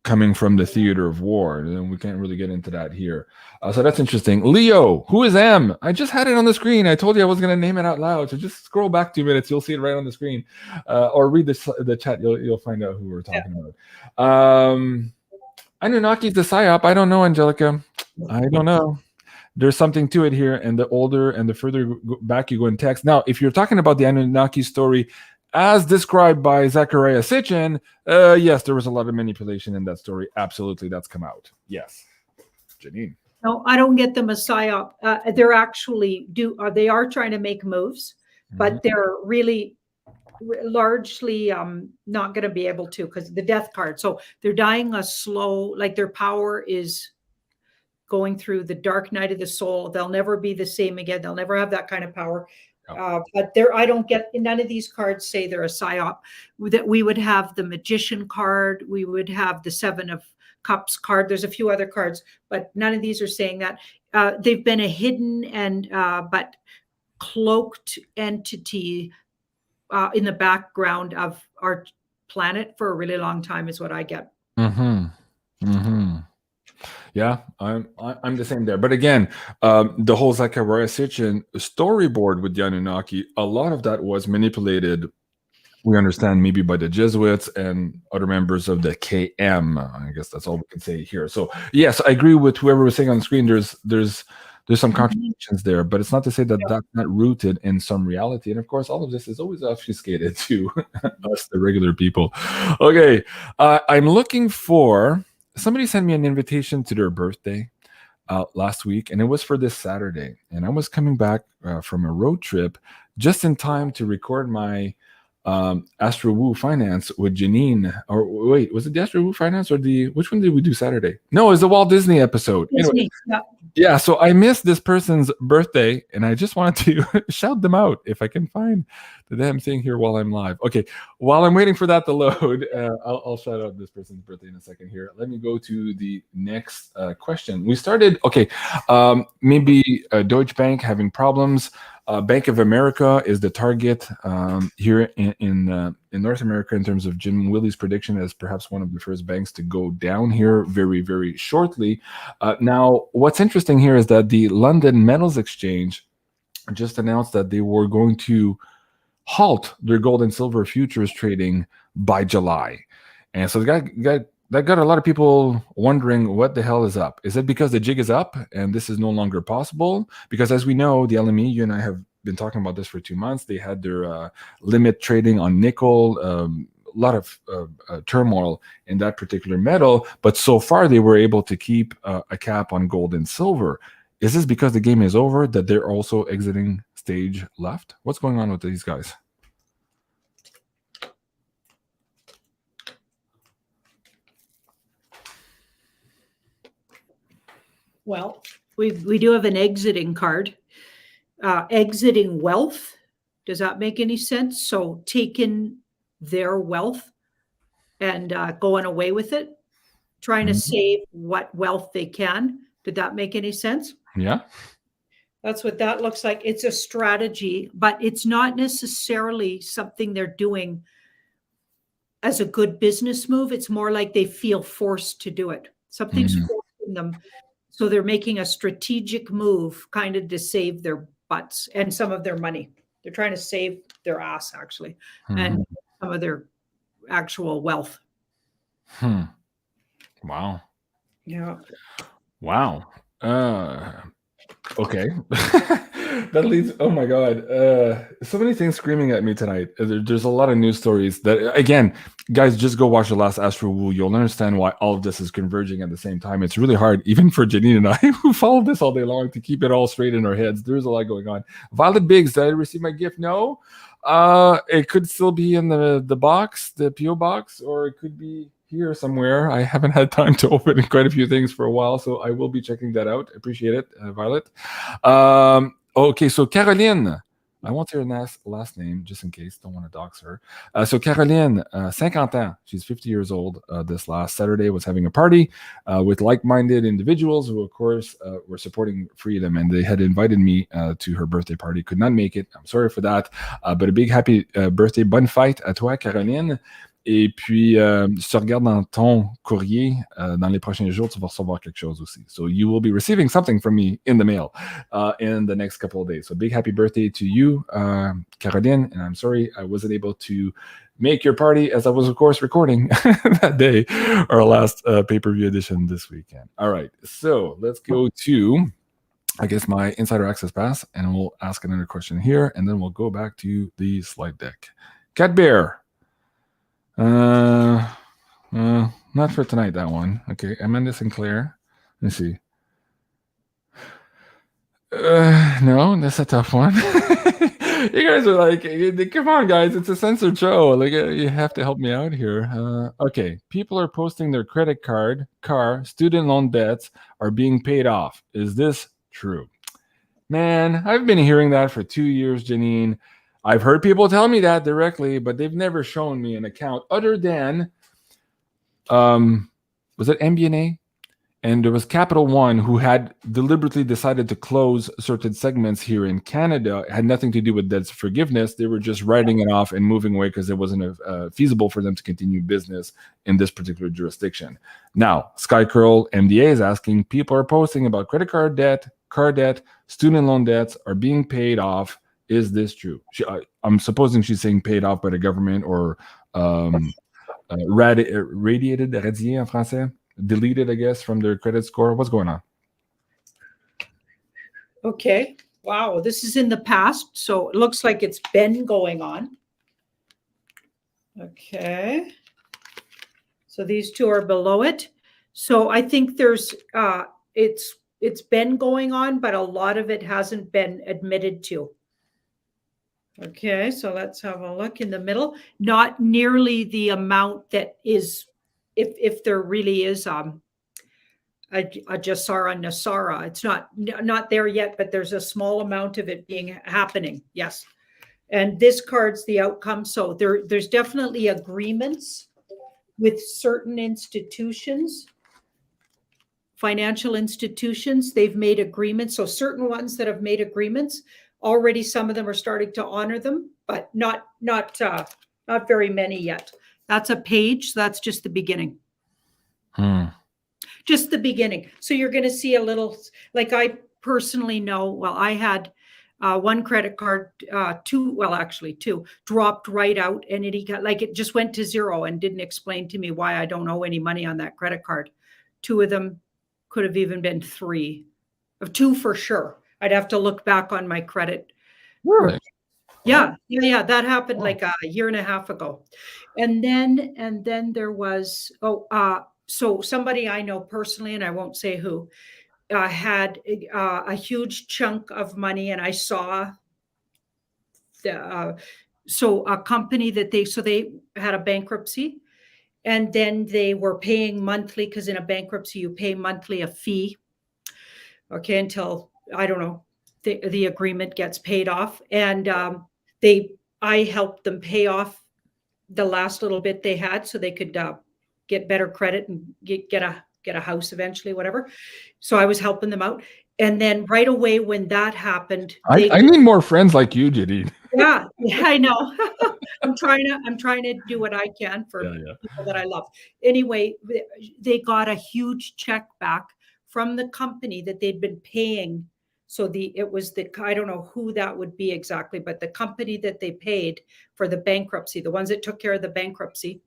A: coming from the theater of war, and we can't really get into that here. So that's interesting. Leo, who is M? I just had it on the screen. I told you I was going to name it out loud. So just scroll back 2 minutes. You'll see it right on the screen, or read the chat. You'll find out who we're talking about. Anunnaki's the psyop. I don't know, Angelica. I don't know. There's something to it here, and the older and the further back you go in text. Now, if you're talking about the Anunnaki story as described by Zachariah Sitchin, yes, there was a lot of manipulation in that story. Absolutely, that's come out. Yes. Janine.
B: No, I don't get the Messiah. They're actually they are trying to make moves, but they're really largely not going to be able to, because the death card. So they're dying a slow, like their power is going through the dark night of the soul. They'll never be the same again. They'll never have that kind of power. But I don't get, none of these cards say they're a psyop. That we would have the Magician card, we would have the Seven of Cups card. There's a few other cards, but none of these are saying that. They've been a hidden and but cloaked entity in the background of our planet for a really long time, is what I get.
A: Yeah, I'm the same there. But again, the whole Zachariah Sitchin storyboard with the Anunnaki, a lot of that was manipulated, we understand, maybe by the Jesuits and other members of the KM. I guess that's all we can say here. So yes, I agree with whoever was saying on the screen. There's some contradictions there, but it's not to say that that's not rooted in some reality. And of course, all of this is always obfuscated to us, the regular people. Okay, I'm looking for... Somebody sent me an invitation to their birthday last week, and it was for this Saturday. And I was coming back from a road trip just in time to record my Astro-Woo Finance with Janine. Or wait, was it the Astro-Woo Finance or which one did we do Saturday? No, it was the Walt Disney episode. Anyway, yeah, so I missed this person's birthday, and I just wanted to shout them out if I can find the damn thing here while I'm live. Okay, while I'm waiting for that to load, I'll shout out this person's birthday in a second here. Let me go to the next question. We started, okay, maybe Deutsche Bank having problems. Bank of America is the target here in North America in terms of Jim Willie's prediction as perhaps one of the first banks to go down here very, very shortly. Now, what's interesting here is that the London Metals Exchange just announced that they were going to halt their gold and silver futures trading by July. And so that got a lot of people wondering what the hell is up. Is it because the jig is up and this is no longer possible? Because as we know, the LME, you and I have been talking about this for 2 months. They had their limit trading on nickel, a lot of turmoil in that particular metal. But so far, they were able to keep a cap on gold and silver. Is this because the game is over, that they're also exiting stage left? What's going on with these guys?
B: Well, we do have an exiting card. Exiting wealth. Does that make any sense? So taking their wealth and going away with it, trying to save what wealth they can. Did that make any sense?
A: Yeah.
B: That's what that looks like. It's a strategy, but it's not necessarily something they're doing as a good business move. It's more like they feel forced to do it. Something's forcing them. So they're making a strategic move kind of to save their butts and some of their money. They're trying to save their ass, actually, and some of their actual wealth.
A: Wow.
B: Yeah.
A: Wow. Okay. That leads, oh my God. So many things screaming at me tonight. There's a lot of news stories that, again, guys, just go watch the last Astro-Woo. You'll understand why all of this is converging at the same time. It's really hard, even for Janine and I, who follow this all day long, to keep it all straight in our heads. There's a lot going on. Violet Biggs, did I receive my gift? No. It could still be in the box, the PO box, or it could be here somewhere. I haven't had time to open quite a few things for a while, so I will be checking that out. Appreciate it, Violet. Okay, so Caroline, I won't say her last name just in case, don't want to dox her. So Caroline, 50 ans, she's 50 years old. This last Saturday was having a party with like-minded individuals who, of course, were supporting freedom, and they had invited me to her birthday party. Could not make it. I'm sorry for that, but a big happy birthday. Bonne fête à toi, Caroline. Et puis, si tu regardes dans ton courrier, dans les prochains jours, tu vas recevoir quelque chose aussi. So you will be receiving something from me in the mail in the next couple of days. So big happy birthday to you, Caroline. And I'm sorry I wasn't able to make your party, as I was, of course, recording that day, our last pay-per-view edition this weekend. All right, so let's go to, I guess, my Insider Access Pass, and we'll ask another question here, and then we'll go back to the slide deck. Cat Bear. Not for tonight, that one. Okay, Amanda Sinclair. Let's see. No, that's a tough one. You guys are like, come on, guys, it's a censored show. Like, you have to help me out here. Okay, people are posting their credit card, car, student loan debts are being paid off. Is this true? Man, I've been hearing that for 2 years, Janine. I've heard people tell me that directly, but they've never shown me an account other than, was it MBNA? And there was Capital One who had deliberately decided to close certain segments here in Canada. It had nothing to do with debt forgiveness. They were just writing it off and moving away because it wasn't feasible for them to continue business in this particular jurisdiction. Now, Skycurl MDA is asking, people are posting about credit card debt, car debt, student loan debts are being paid off. Is this true? I'm supposing she's saying paid off by the government or radiated en français. Deleted, I guess, from their credit score. What's going on?
B: Okay. Wow. This is in the past. So it looks like it's been going on. Okay. So these two are below it. So I think there's, it's been going on, but a lot of it hasn't been admitted to. Okay. So let's have a look in the middle. Not nearly the amount that is, if there really is a JANINE NESARA, it's not there yet, but there's a small amount of it happening. Yes. And this card's the outcome. So there's definitely agreements with certain institutions, financial institutions. They've made agreements. So certain ones that have made agreements already, some of them are starting to honor them, but not very many yet. That's a page. That's just the beginning. Just the beginning. So you're going to see a little, like I personally know, well, I had one credit card, two, dropped right out, and it just went to zero and didn't explain to me why I don't owe any money on that credit card. Two of them could have even been three. Of two for sure. I'd have to look back on my credit.
A: Really?
B: Yeah, that happened like a year and a half ago. And then there was, so somebody I know personally, and I won't say who, had a huge chunk of money, and I saw so a company that they had a bankruptcy, and then they were paying monthly, because in a bankruptcy you pay monthly a fee, okay, until, I don't know, the agreement gets paid off. And I helped them pay off the last little bit they had so they could get better credit and get a house eventually, whatever. So I was helping them out. And then right away when that happened,
A: I need more friends like you, Janine.
B: Yeah, I know. I'm trying to do what I can for people that I love. Anyway, they got a huge check back from the company that they'd been paying. So I don't know who that would be exactly, but the company that they paid for the bankruptcy, the ones that took care of the bankruptcy,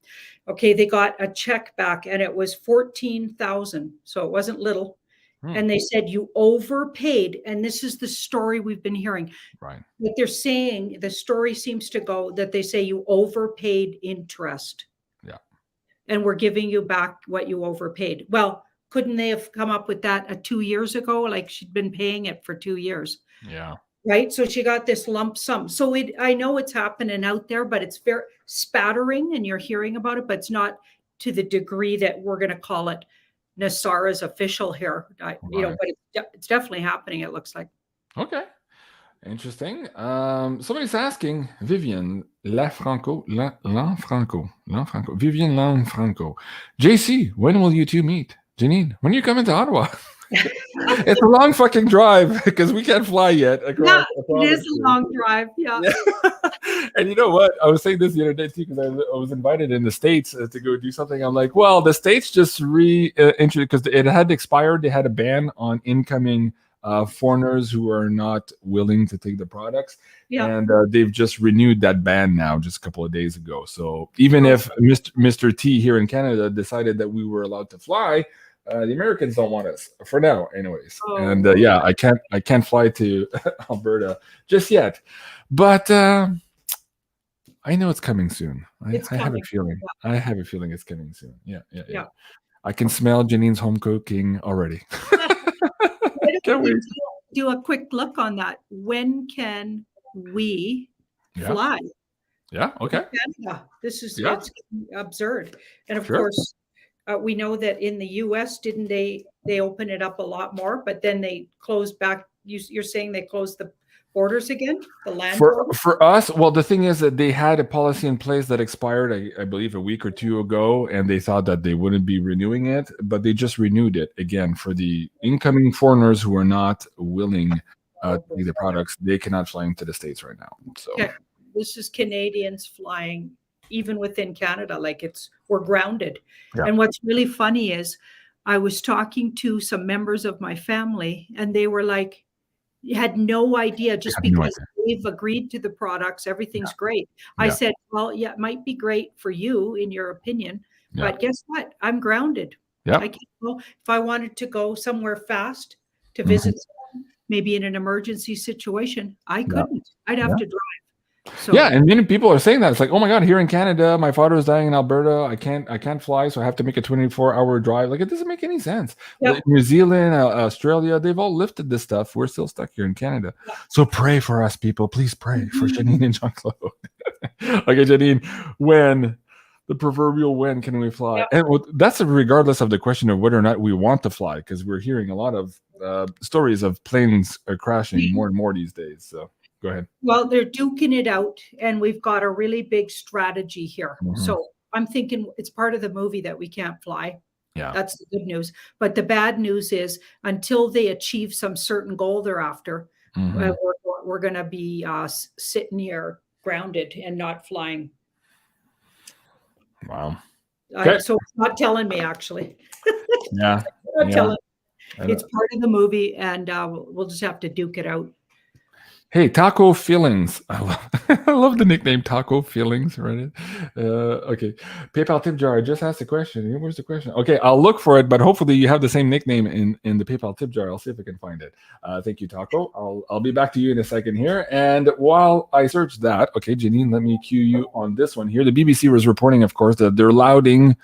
B: okay, they got a check back, and it was $14,000. So it wasn't little. And they said, you overpaid. And this is the story we've been hearing.
A: Right.
B: What they're saying, the story seems to go that they say you overpaid interest.
A: Yeah.
B: And we're giving you back what you overpaid. Well, couldn't they have come up with that 2 years ago? Like, she'd been paying it for 2 years.
A: Yeah.
B: Right. So she got this lump sum. So I know it's happening out there, but it's very spattering, and you're hearing about it, but it's not to the degree that we're going to call it NESARA's official here. But it's definitely happening, it looks like.
A: Okay. Interesting. Somebody's asking, Vivian Lanfranco. Vivian Lanfranco. JC, when will you two meet? Janine, when are you coming to Ottawa? It's a long fucking drive because we can't fly yet.
B: Yeah, it is a long drive. Yeah.
A: And you know what? I was saying this the other day too because I was invited in the States to go do something. I'm like, well, the States just introduced because it had expired. They had a ban on incoming foreigners who are not willing to take the products.
B: Yeah.
A: And they've just renewed that ban now just a couple of days ago. So even if Mr. T here in Canada decided that we were allowed to fly, the Americans don't want us for now, anyways.
B: Oh.
A: And yeah, I can't fly to Alberta just yet, but I know it's coming soon. I have a feeling. Yeah. I have a feeling it's coming soon. Yeah. I can smell Janine's home cooking already. Can't wait.
B: Do a quick look on that. When can we fly?
A: Yeah. Okay.
B: Canada. This is it's absurd. And of course, we know that in the U.S., didn't they open it up a lot more, but then they closed back. You're saying they closed the borders again, the land
A: for us. Well, the thing is that they had a policy in place that expired, I believe, a week or two ago, and they thought that they wouldn't be renewing it, but they just renewed it again for the incoming foreigners who are not willing to take the products. They cannot fly into the States right now. So
B: this is Canadians flying even within Canada, like we're grounded. And what's really funny is I was talking to some members of my family, and they were like, had no idea, just because they've agreed to the products, everything's great. I said, well, yeah, it might be great for you in your opinion, but guess what? I'm grounded. I can't go. If I wanted to go somewhere fast to visit someone, maybe in an emergency situation, I couldn't. I'd have to drive. So,
A: and many people are saying that. It's like, oh my God, here in Canada, my father is dying in Alberta. I can't fly, so I have to make a 24-hour drive. Like, it doesn't make any sense. New Zealand, Australia, they've all lifted this stuff. We're still stuck here in Canada. So pray for us, people. Please pray for Janine and Jean-Claude. Okay, Janine, when the proverbial when can we fly? And that's regardless of the question of whether or not we want to fly, because we're hearing a lot of stories of planes crashing more and more these days. So go ahead.
B: Well, they're duking it out, and we've got a really big strategy here. So I'm thinking it's part of the movie that we can't fly.
A: Yeah.
B: That's the good news. But the bad news is until they achieve some certain goal they're after, we're going to be sitting here grounded and not flying.
A: Wow.
B: So it's not telling me, actually.
A: Not
B: telling. It's part of the movie, and we'll just have to duke it out.
A: Hey, Taco Feelings. I love the nickname Taco Feelings, right? Okay. PayPal tip jar. I just asked a question. Where's the question? Okay, I'll look for it, but hopefully you have the same nickname in the PayPal tip jar. I'll see if I can find it. Thank you, Taco. I'll be back to you in a second here. And while I search that, okay, Janine, let me cue you on this one here. The BBC was reporting, of course, that they're lauding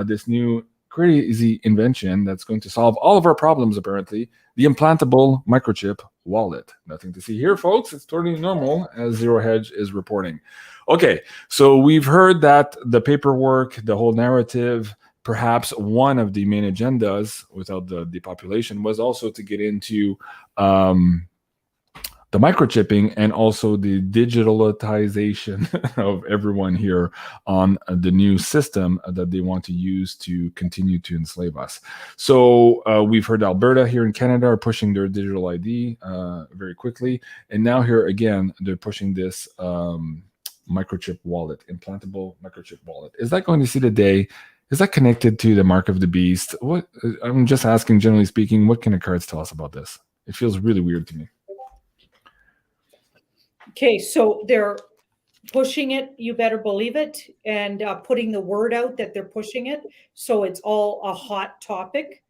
A: this new crazy invention that's going to solve all of our problems, apparently. The implantable microchip wallet. Nothing to see here, folks. It's totally normal, as Zero Hedge is reporting. Okay, so we've heard that the paperwork, the whole narrative, perhaps one of the main agendas without the depopulation was also to get into the microchipping and also the digitalization of everyone here on the new system that they want to use to continue to enslave us. So we've heard Alberta here in Canada are pushing their digital ID very quickly. And now here again, they're pushing this microchip wallet, implantable microchip wallet. Is that going to see the day? Is that connected to the mark of the beast? What I'm just asking, generally speaking, what can the cards tell us about this? It feels really weird to me.
B: Okay, so they're pushing it, you better believe it, and putting the word out that they're pushing it. So it's all a hot topic.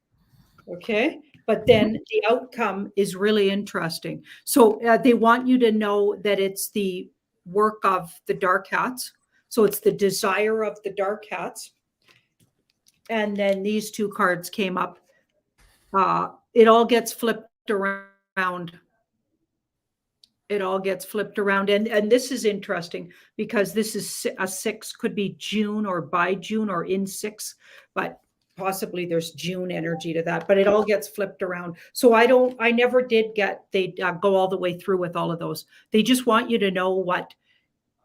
B: Okay, but then the outcome is really interesting. So they want you to know that it's the work of the dark hats. So it's the desire of the dark hats. And then these two cards came up. It all gets flipped around. It all gets flipped around. And this is interesting because this is a 6, could be June or by June or in 6, but possibly there's June energy to that, but it all gets flipped around. So I never did get, they go all the way through with all of those. They just want you to know what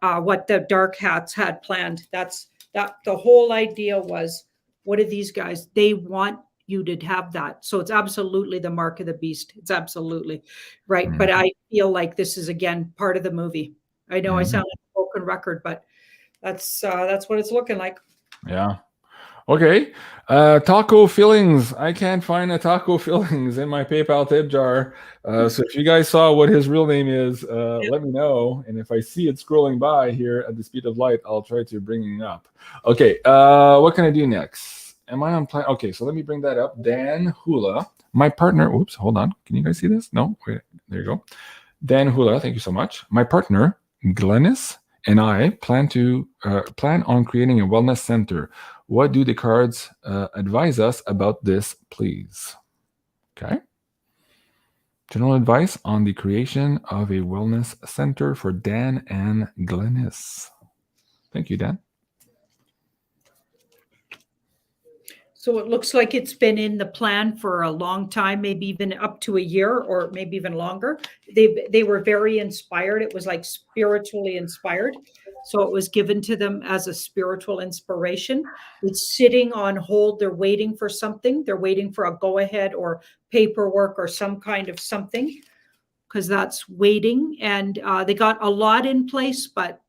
B: the dark hats had planned. The whole idea was, what are these guys? They want you to have that. So it's absolutely the mark of the beast. It's absolutely right. But I feel like this is, again, part of the movie. I know I sound like a broken record, but that's what it's looking like.
A: Yeah. Okay. Taco fillings. I can't find a taco fillings in my PayPal tip jar. So if you guys saw what his real name is, let me know. And if I see it scrolling by here at the speed of light, I'll try to bring it up. Okay. What can I do next? Am I on plan? Okay. So let me bring that up. Dan Hula, my partner. Oops. Hold on. Can you guys see this? No. Wait. There you go. Dan Hula. Thank you so much. My partner, Glennis, and I plan on creating a wellness center. What do the cards advise us about this, please? Okay. General advice on the creation of a wellness center for Dan and Glennis. Thank you, Dan.
B: So it looks like it's been in the plan for a long time, maybe even up to a year or maybe even longer. They were very inspired. It was like spiritually inspired. So it was given to them as a spiritual inspiration. It's sitting on hold. They're waiting for something. They're waiting for a go-ahead or paperwork or some kind of something, because that's waiting. And they got a lot in place, but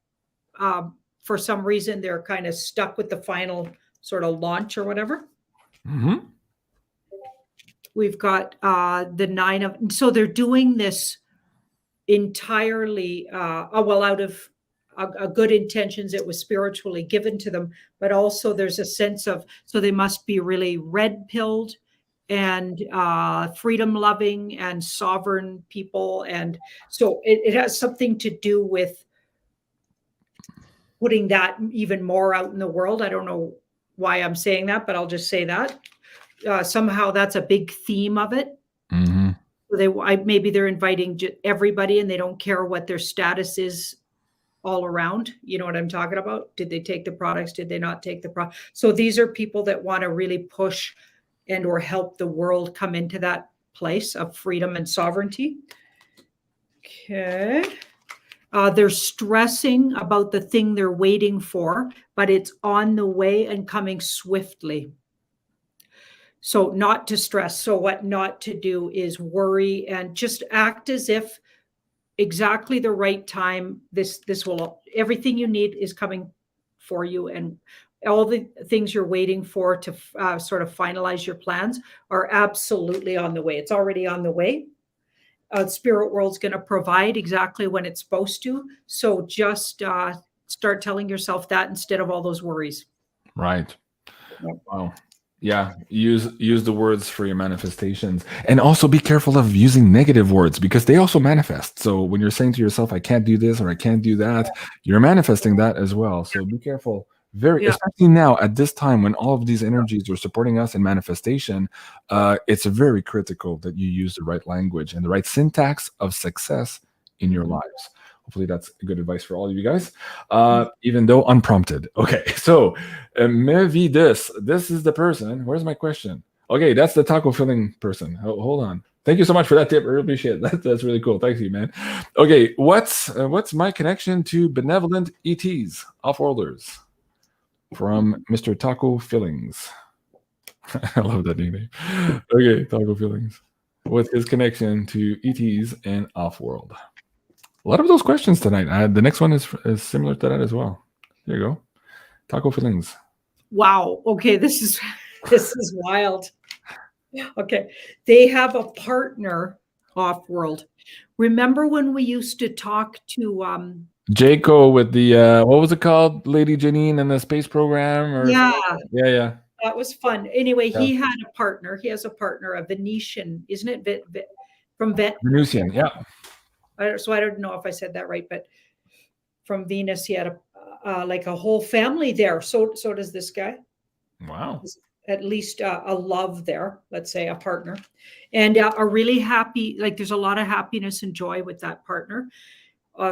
B: for some reason, they're kind of stuck with the final sort of launch or whatever.
A: Mm-hmm.
B: We've got the 9 of, so they're doing this entirely, out of a good intentions. It was spiritually given to them, but also there's a sense of, so they must be really red-pilled and freedom loving and sovereign people. And so it has something to do with putting that even more out in the world. I don't know why I'm saying that, but I'll just say that. Somehow that's a big theme of it.
A: Mm-hmm.
B: So maybe they're inviting everybody and they don't care what their status is all around. You know what I'm talking about? Did they take the products? Did they not take the product? So these are people that want to really push and or help the world come into that place of freedom and sovereignty. Okay. They're stressing about the thing they're waiting for, but it's on the way and coming swiftly. So not to stress. So what not to do is worry and just act as if exactly the right time. This will, everything you need is coming for you, and all the things you're waiting for to sort of finalize your plans are absolutely on the way. It's already on the way. Spirit world's going to provide exactly when it's supposed to. So just start telling yourself that instead of all those worries.
A: Right.
B: Yep.
A: Wow. Yeah, use the words for your manifestations, and also be careful of using negative words, because they also manifest. So when you're saying to yourself, I can't do this or I can't do that, you're manifesting that as well. So be careful, especially now at this time when all of these energies are supporting us in manifestation. It's very critical that you use the right language and the right syntax of success in your lives. Hopefully that's good advice for all of you guys, even though unprompted. Okay, so maybe this is the person. Where's my question? Okay, that's the taco filling person. Hold on. Thank you so much for that tip. I really appreciate it. That's really cool. Thank you, man. Okay, what's my connection to benevolent ETs, off-worlders? From Mr. Taco Fillings. I love that nickname. Okay, Taco Fillings. What's his connection to ETs and off-world? A lot of those questions tonight. The next one is similar to that as well. There you go. Taco Fillings.
B: Wow. Okay, this is wild. Okay, they have a partner off-world. Remember when we used to talk to
A: Jaco with the what was it called, Lady Janine and the space program? Or
B: yeah,
A: that
B: was fun. Anyway, he had a partner. He has a partner, a Venetian, isn't it? From
A: Venusian, yeah.
B: So I don't know if I said that right, but from Venus, he had like a whole family there. So does this guy.
A: Wow.
B: At least a love there, let's say a partner, and a really happy, like there's a lot of happiness and joy with that partner.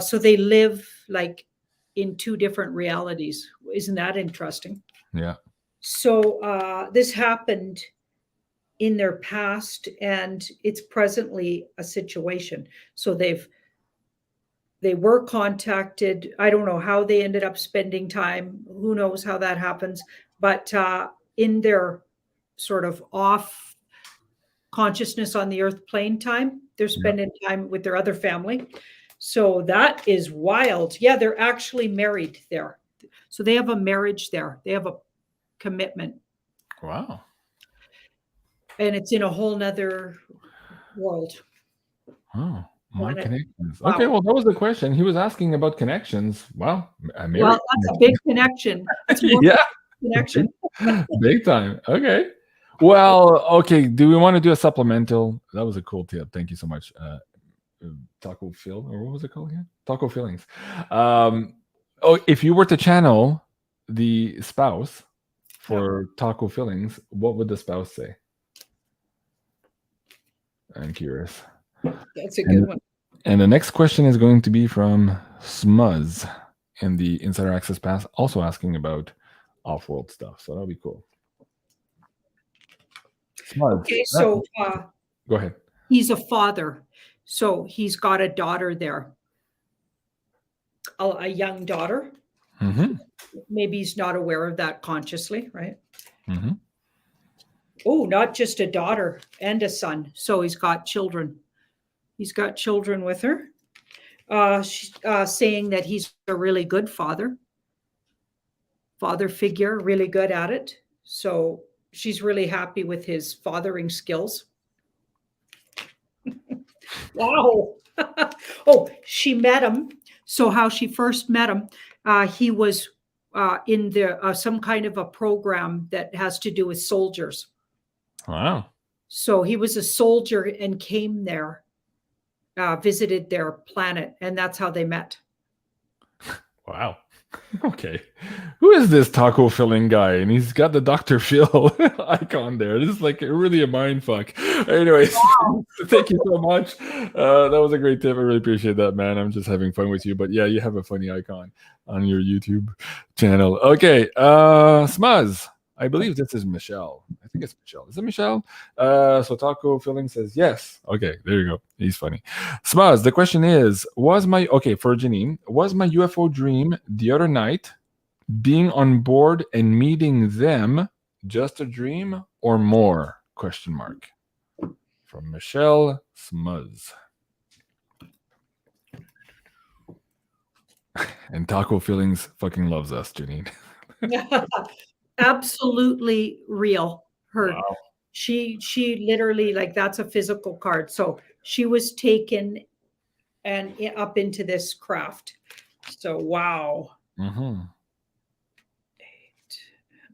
B: So they live like in 2 different realities. Isn't that interesting?
A: Yeah.
B: So this happened in their past, and it's presently a situation. So they were contacted. I don't know how they ended up spending time. Who knows how that happens? But in their sort of off consciousness on the earth plane time. They're spending time with their other family. So that is wild. Yeah, they're actually married there. So they have a marriage there. They have a commitment.
A: Wow.
B: And it's in a whole nother world.
A: Oh, more
B: Planet.
A: connections.
B: Wow.
A: Okay, well, that was the question. He was asking about connections. Wow.
B: Well, that's a big connection. It's more
A: Yeah.
B: connection.
A: Big time. Okay. Well, okay. Do we want to do a supplemental? That was a cool tip. Thank you so much. Taco Phil, or what was it called again? Taco Fillings. If you were to channel the spouse for Taco Fillings, what would the spouse say? I'm curious.
B: That's a good one.
A: And the next question is going to be from Smuzz in the Insider Access Pass, also asking about off-world stuff. So that'll be cool. Smuzz.
B: Okay, so
A: go ahead.
B: He's a father. So he's got a daughter there, a young daughter.
A: Mm-hmm.
B: Maybe he's not aware of that consciously, right?
A: Mm-hmm.
B: Oh, not just a daughter and a son. So he's got children. He's got children with her. She's saying that he's a really good father figure, really good at it. So she's really happy with his fathering skills. Wow. Oh, she met him. So how she first met him, he was in the some kind of a program that has to do with soldiers.
A: Wow.
B: So he was a soldier and came there, visited their planet, and that's how they met.
A: Wow. Okay. Who is this taco filling guy? And he's got the Dr. Phil icon there. This is like really a mind fuck. Anyways, wow. Thank you so much. That was a great tip. I really appreciate that, man. I'm just having fun with you. But yeah, you have a funny icon on your YouTube channel. Okay. Smuzz. I believe this is Michelle. I think it's Michelle. Is it Michelle? So Taco Filling says yes. Okay, there you go. He's funny. Smuzz, the question is, for Janine, was my UFO dream the other night being on board and meeting them just a dream or more? Question mark. From Michelle Smuzz. And Taco Fillings fucking loves us, Janine.
B: Absolutely real. Her,
A: wow.
B: She literally, like, that's a physical card. So she was taken and up into this craft. So wow.
A: Mm-hmm.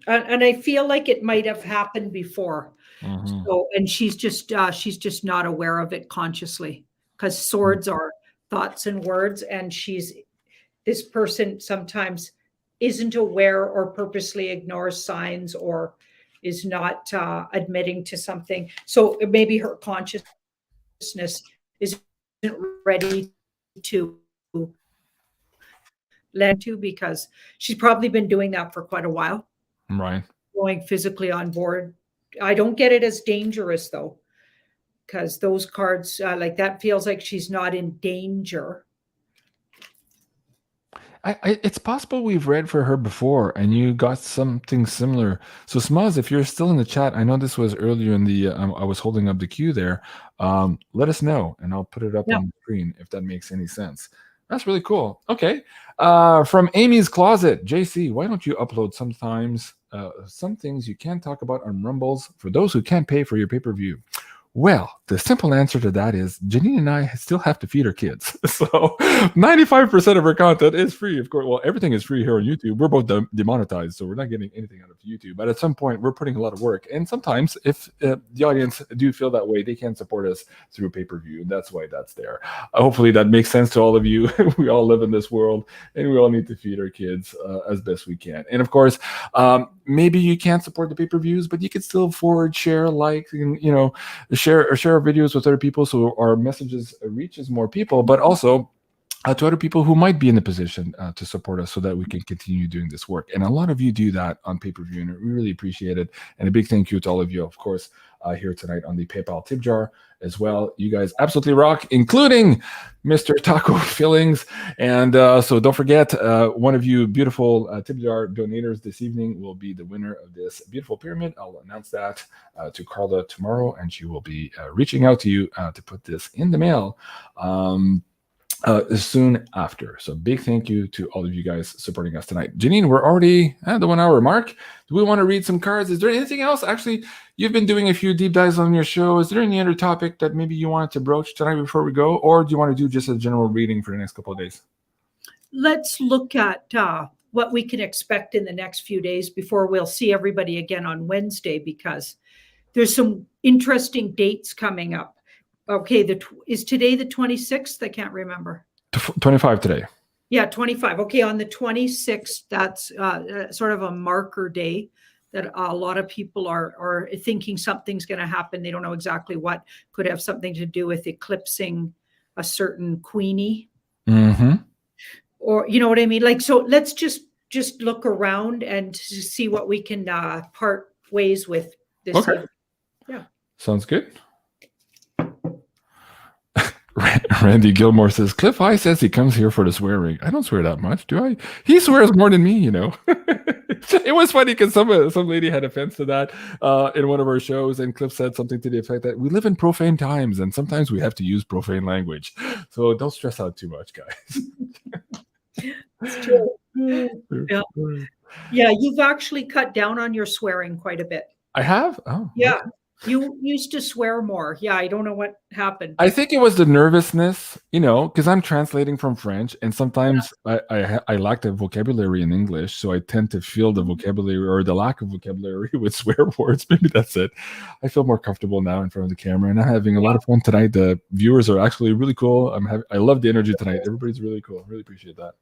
B: And I feel like it might have happened before.
A: Mm-hmm.
B: So, and she's just not aware of it consciously, because swords are thoughts and words, and this person sometimes isn't aware or purposely ignores signs or is not admitting to something. So maybe her consciousness isn't ready to lend to, because she's probably been doing that for quite a while.
A: Right.
B: Going physically on board. I don't get it as dangerous though, because those cards like that feels like she's not in danger.
A: It's possible we've read for her before and you got something similar. So Smuzz, if you're still in the chat, I know this was earlier in the, I was holding up the queue there. Let us know and I'll put it up on the screen if that makes any sense. That's really cool. Okay. From Amy's Closet, JC, why don't you upload sometimes some things you can't talk about on Rumbles for those who can't pay for your pay-per-view? Well, the simple answer to that is Janine and I still have to feed our kids. So 95% of our content is free. Of course, well, everything is free here on YouTube. We're both demonetized, so we're not getting anything out of YouTube. But at some point, we're putting a lot of work. And sometimes if the audience do feel that way, they can support us through pay-per-view. That's why that's there. Hopefully that makes sense to all of you. We all live in this world, and we all need to feed our kids as best we can. And of course, maybe you can't support the pay-per-views, but you can still forward, share, like, and, you know, share our videos with other people so our messages reaches more people. But also, to other people who might be in a position to support us so that we can continue doing this work. And a lot of you do that on pay-per-view, and we really appreciate it. And a big thank you to all of you, of course, here tonight on the PayPal tip jar as well. You guys absolutely rock, including Mr. Taco Fillings. And so don't forget, one of you beautiful tip jar donators this evening will be the winner of this beautiful pyramid. I'll announce that to Carla tomorrow, and she will be reaching out to you to put this in the mail soon after. So big thank you to all of you guys supporting us tonight. Janine, we're already at the 1 hour mark. Do we want to read some cards? Is there anything else? Actually, you've been doing a few deep dives on your show. Is there any other topic that maybe you wanted to broach tonight before we go? Or do you want to do just a general reading for the next couple of days?
B: Let's look at what we can expect in the next few days before we'll see everybody again on Wednesday, because there's some interesting dates coming up. Okay, is today the 26th? I can't remember.
A: 25 today.
B: Yeah, 25. Okay, on the 26th, that's sort of a marker day that a lot of people are thinking something's going to happen. They don't know exactly what. Could have something to do with eclipsing a certain queenie.
A: Mm-hmm.
B: Or, you know what I mean? Like, so let's just look around and see what we can part ways with this.
A: Okay.
B: Evening. Yeah.
A: Sounds good. Randy Gilmore says, Cliff I says he comes here for the swearing. I don't swear that much, do I? He swears more than me, you know. It was funny because some lady had offense to that in one of our shows, and Cliff said something to the effect that we live in profane times and sometimes we have to use profane language. So don't stress out too much, guys.
B: It's true. Yeah, you've actually cut down on your swearing quite a bit.
A: I have? Oh.
B: Yeah.
A: Okay.
B: You used to swear more. Yeah, I don't know what happened.
A: I think it was the nervousness, you know, because I'm translating from French, and sometimes I lack the vocabulary in English, so I tend to feel the vocabulary or the lack of vocabulary with swear words. Maybe that's it. I feel more comfortable now in front of the camera, and I'm having a lot of fun tonight. The viewers are actually really cool. I love the energy tonight. Everybody's really cool. Really appreciate that.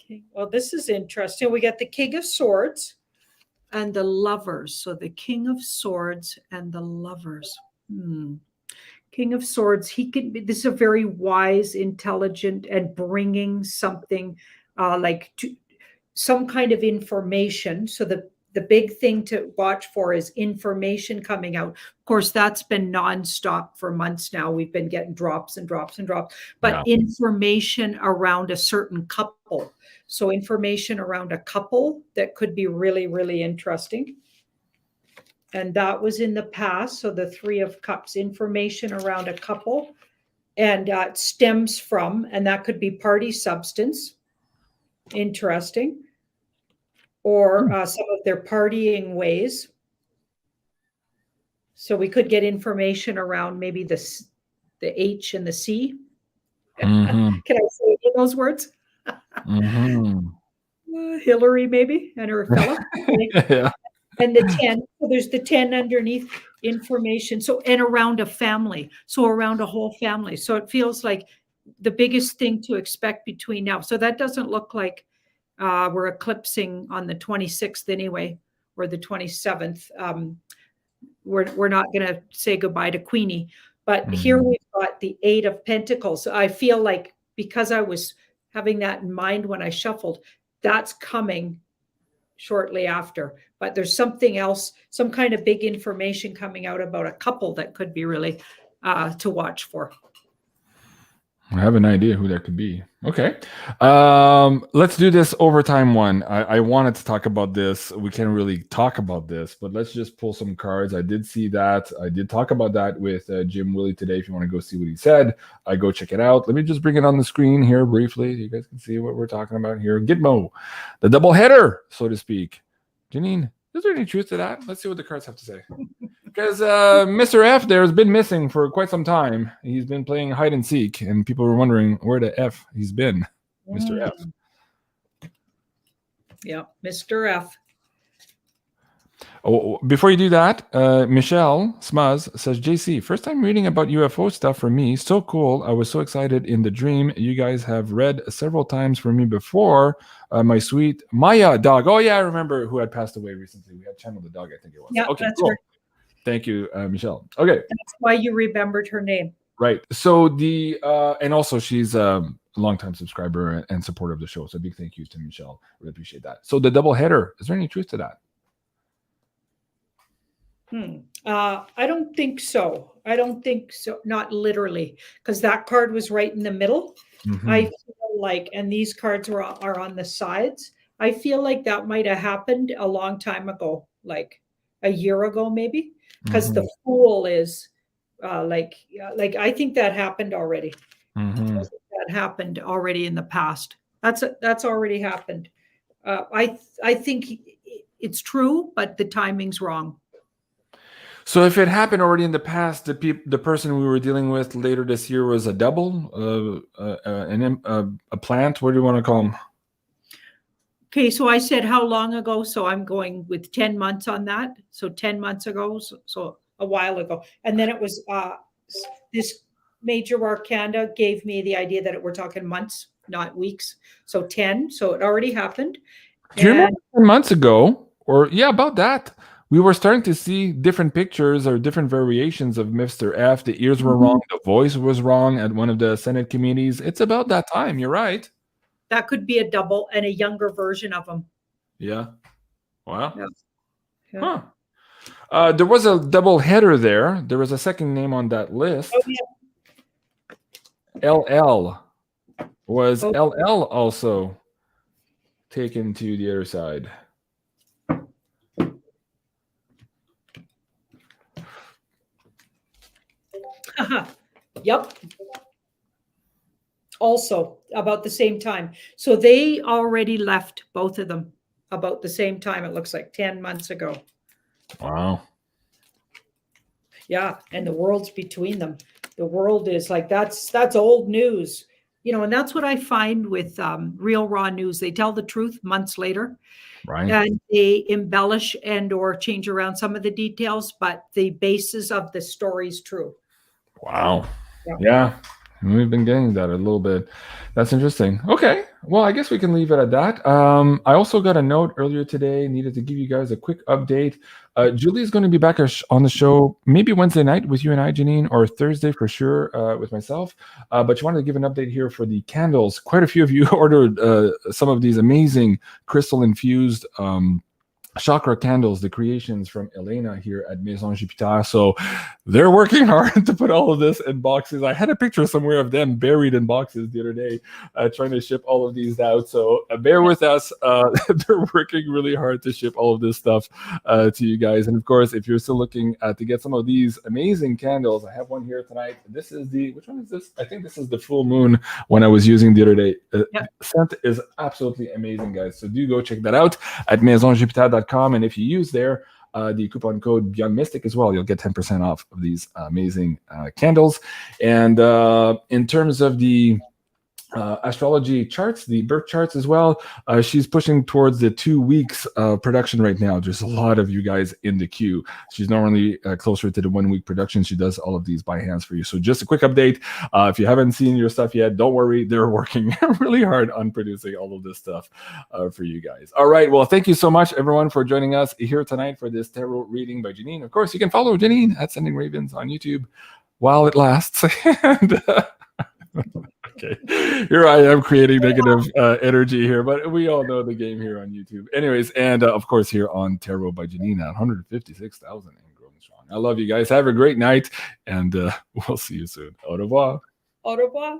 B: Okay. Well, this is interesting. We got the King of Swords and the Lovers. So the King of Swords and the Lovers. King of Swords, he can be, this is a very wise, intelligent, and bringing something like to some kind of information. So the big thing to watch for is information coming out. Of course, that's been nonstop for months now. We've been getting drops and drops and drops, but information around a certain couple. So information around a couple that could be really, really interesting. And that was in the past. So the Three of Cups, information around a couple, and it stems from, and that could be party substance. Interesting. Or some of their partying ways. So we could get information around maybe the H and the C.
A: Mm-hmm.
B: Can I say those words?
A: Mm-hmm.
B: Hillary, maybe, and her fella.
A: Yeah.
B: And the 10. So there's the 10 underneath, information. So, and around a family. So around a whole family. So it feels like the biggest thing to expect between now. So that doesn't look like we're eclipsing on the 26th anyway, or the 27th. We're not going to say goodbye to Queenie. But here we've got the 8 of Pentacles. I feel like because I was having that in mind when I shuffled, that's coming shortly after. But there's something else, some kind of big information coming out about a couple that could be really to watch for.
A: I have an idea who that could be. Okay. Let's do this overtime one. I wanted to talk about this. We can't really talk about this, but let's just pull some cards. I did see that. I did talk about that with Jim Willie today. If you want to go see what he said, go check it out. Let me just bring it on the screen here briefly. You guys can see what we're talking about here. Gitmo, the double header, so to speak. Janine, is there any truth to that? Let's see what the cards have to say. Because Mr. F there has been missing for quite some time. He's been playing hide and seek, and people were wondering where the F he's been. Mr. F.
B: Yeah, Mr. F.
A: Oh, before you do that, Michelle Smuz says, JC, first time reading about UFO stuff for me. So cool. I was so excited in the dream. You guys have read several times for me before. My sweet Maya dog. Oh, yeah, I remember who had passed away recently. We had Channel the dog, I think it was.
B: Yeah,
A: okay,
B: that's
A: cool.
B: her.
A: Thank you, Michelle. Okay.
B: That's why you remembered her name.
A: Right. So the and also she's longtime subscriber and supporter of the show. So a big thank you to Michelle. Really appreciate that. So the double header, is there any truth to that?
B: I don't think so. I don't think so. Not literally, because that card was right in the middle. I feel like, and these cards are on the sides. I feel like that might have happened a long time ago, like a year ago, maybe, because the Fool is like I think that happened already. That happened already in the past. That's already happened. I think it's true, but the timing's wrong.
A: So if it happened already in the past, the person we were dealing with later this year was a double, a plant. What do you want to call them?
B: Okay, so I said how long ago? So I'm going with 10 months on that. So 10 months ago, so a while ago. And then it was this major arcana gave me the idea that we're talking months, not weeks. So 10. So it already happened.
A: Do you remember 10 months ago, or about that? We were starting to see different pictures or different variations of Mr. F. The ears were wrong. The voice was wrong at one of the Senate committees. It's about that time. You're right.
B: That could be a double and a younger version of him. Yeah.
A: Wow. Yeah. Huh. There was a double header there. There was a second name on that list.
B: Oh, yeah.
A: LL. Was LL also taken to the other side?
B: Yep. Also about the same time. So they already left, both of them, about the same time. It looks like 10 months ago.
A: Wow.
B: Yeah. And the world's between them. The world is like, that's old news, and that's what I find with real raw news. They tell the truth months later.
A: Right.
B: And they embellish and or change around some of the details, but the basis of the story is true.
A: Wow. Yeah. We've been getting that a little bit. That's interesting. Okay. Well, I guess we can leave it at that. I also got a note earlier today. Needed to give you guys a quick update. Julie is going to be back on the show maybe Wednesday night with you and I, Janine, or Thursday for sure with myself. But she wanted to give an update here for the candles. Quite a few of you ordered some of these amazing crystal-infused chakra candles, the creations from Elena here at Maison Jupiter. So they're working hard to put all of this in boxes. I had a picture somewhere of them buried in boxes the other day, trying to ship all of these out. So bear with us. They're working really hard to ship all of this stuff to you guys. And of course, if you're still looking to get some of these amazing candles, I have one here tonight. This is which one is this? I think this is the full moon one I was using the other day. Scent is absolutely amazing, guys. So do go check that out at maisonjupiter.com. And if you use the coupon code BeyondMystic as well, you'll get 10% off of these amazing candles. And in terms of the astrology charts, the birth charts as well, she's pushing towards the 2 weeks production right now. There's a lot of you guys in the queue. She's normally closer to the 1 week production. She does all of these by hands for you. So just a quick update. If you haven't seen your stuff yet, don't worry. They're working really hard on producing all of this stuff for you guys. All right. Well, thank you so much, everyone, for joining us here tonight for this tarot reading by Janine. Of course, you can follow Janine at Sending Ravens on YouTube while it lasts. And, okay, here I am creating negative energy here, but we all know the game here on YouTube. Anyways, and of course here on Tarot by Janine at 156,000 and growing strong. I love you guys. Have a great night, and we'll see you soon. Au revoir.
B: Au revoir.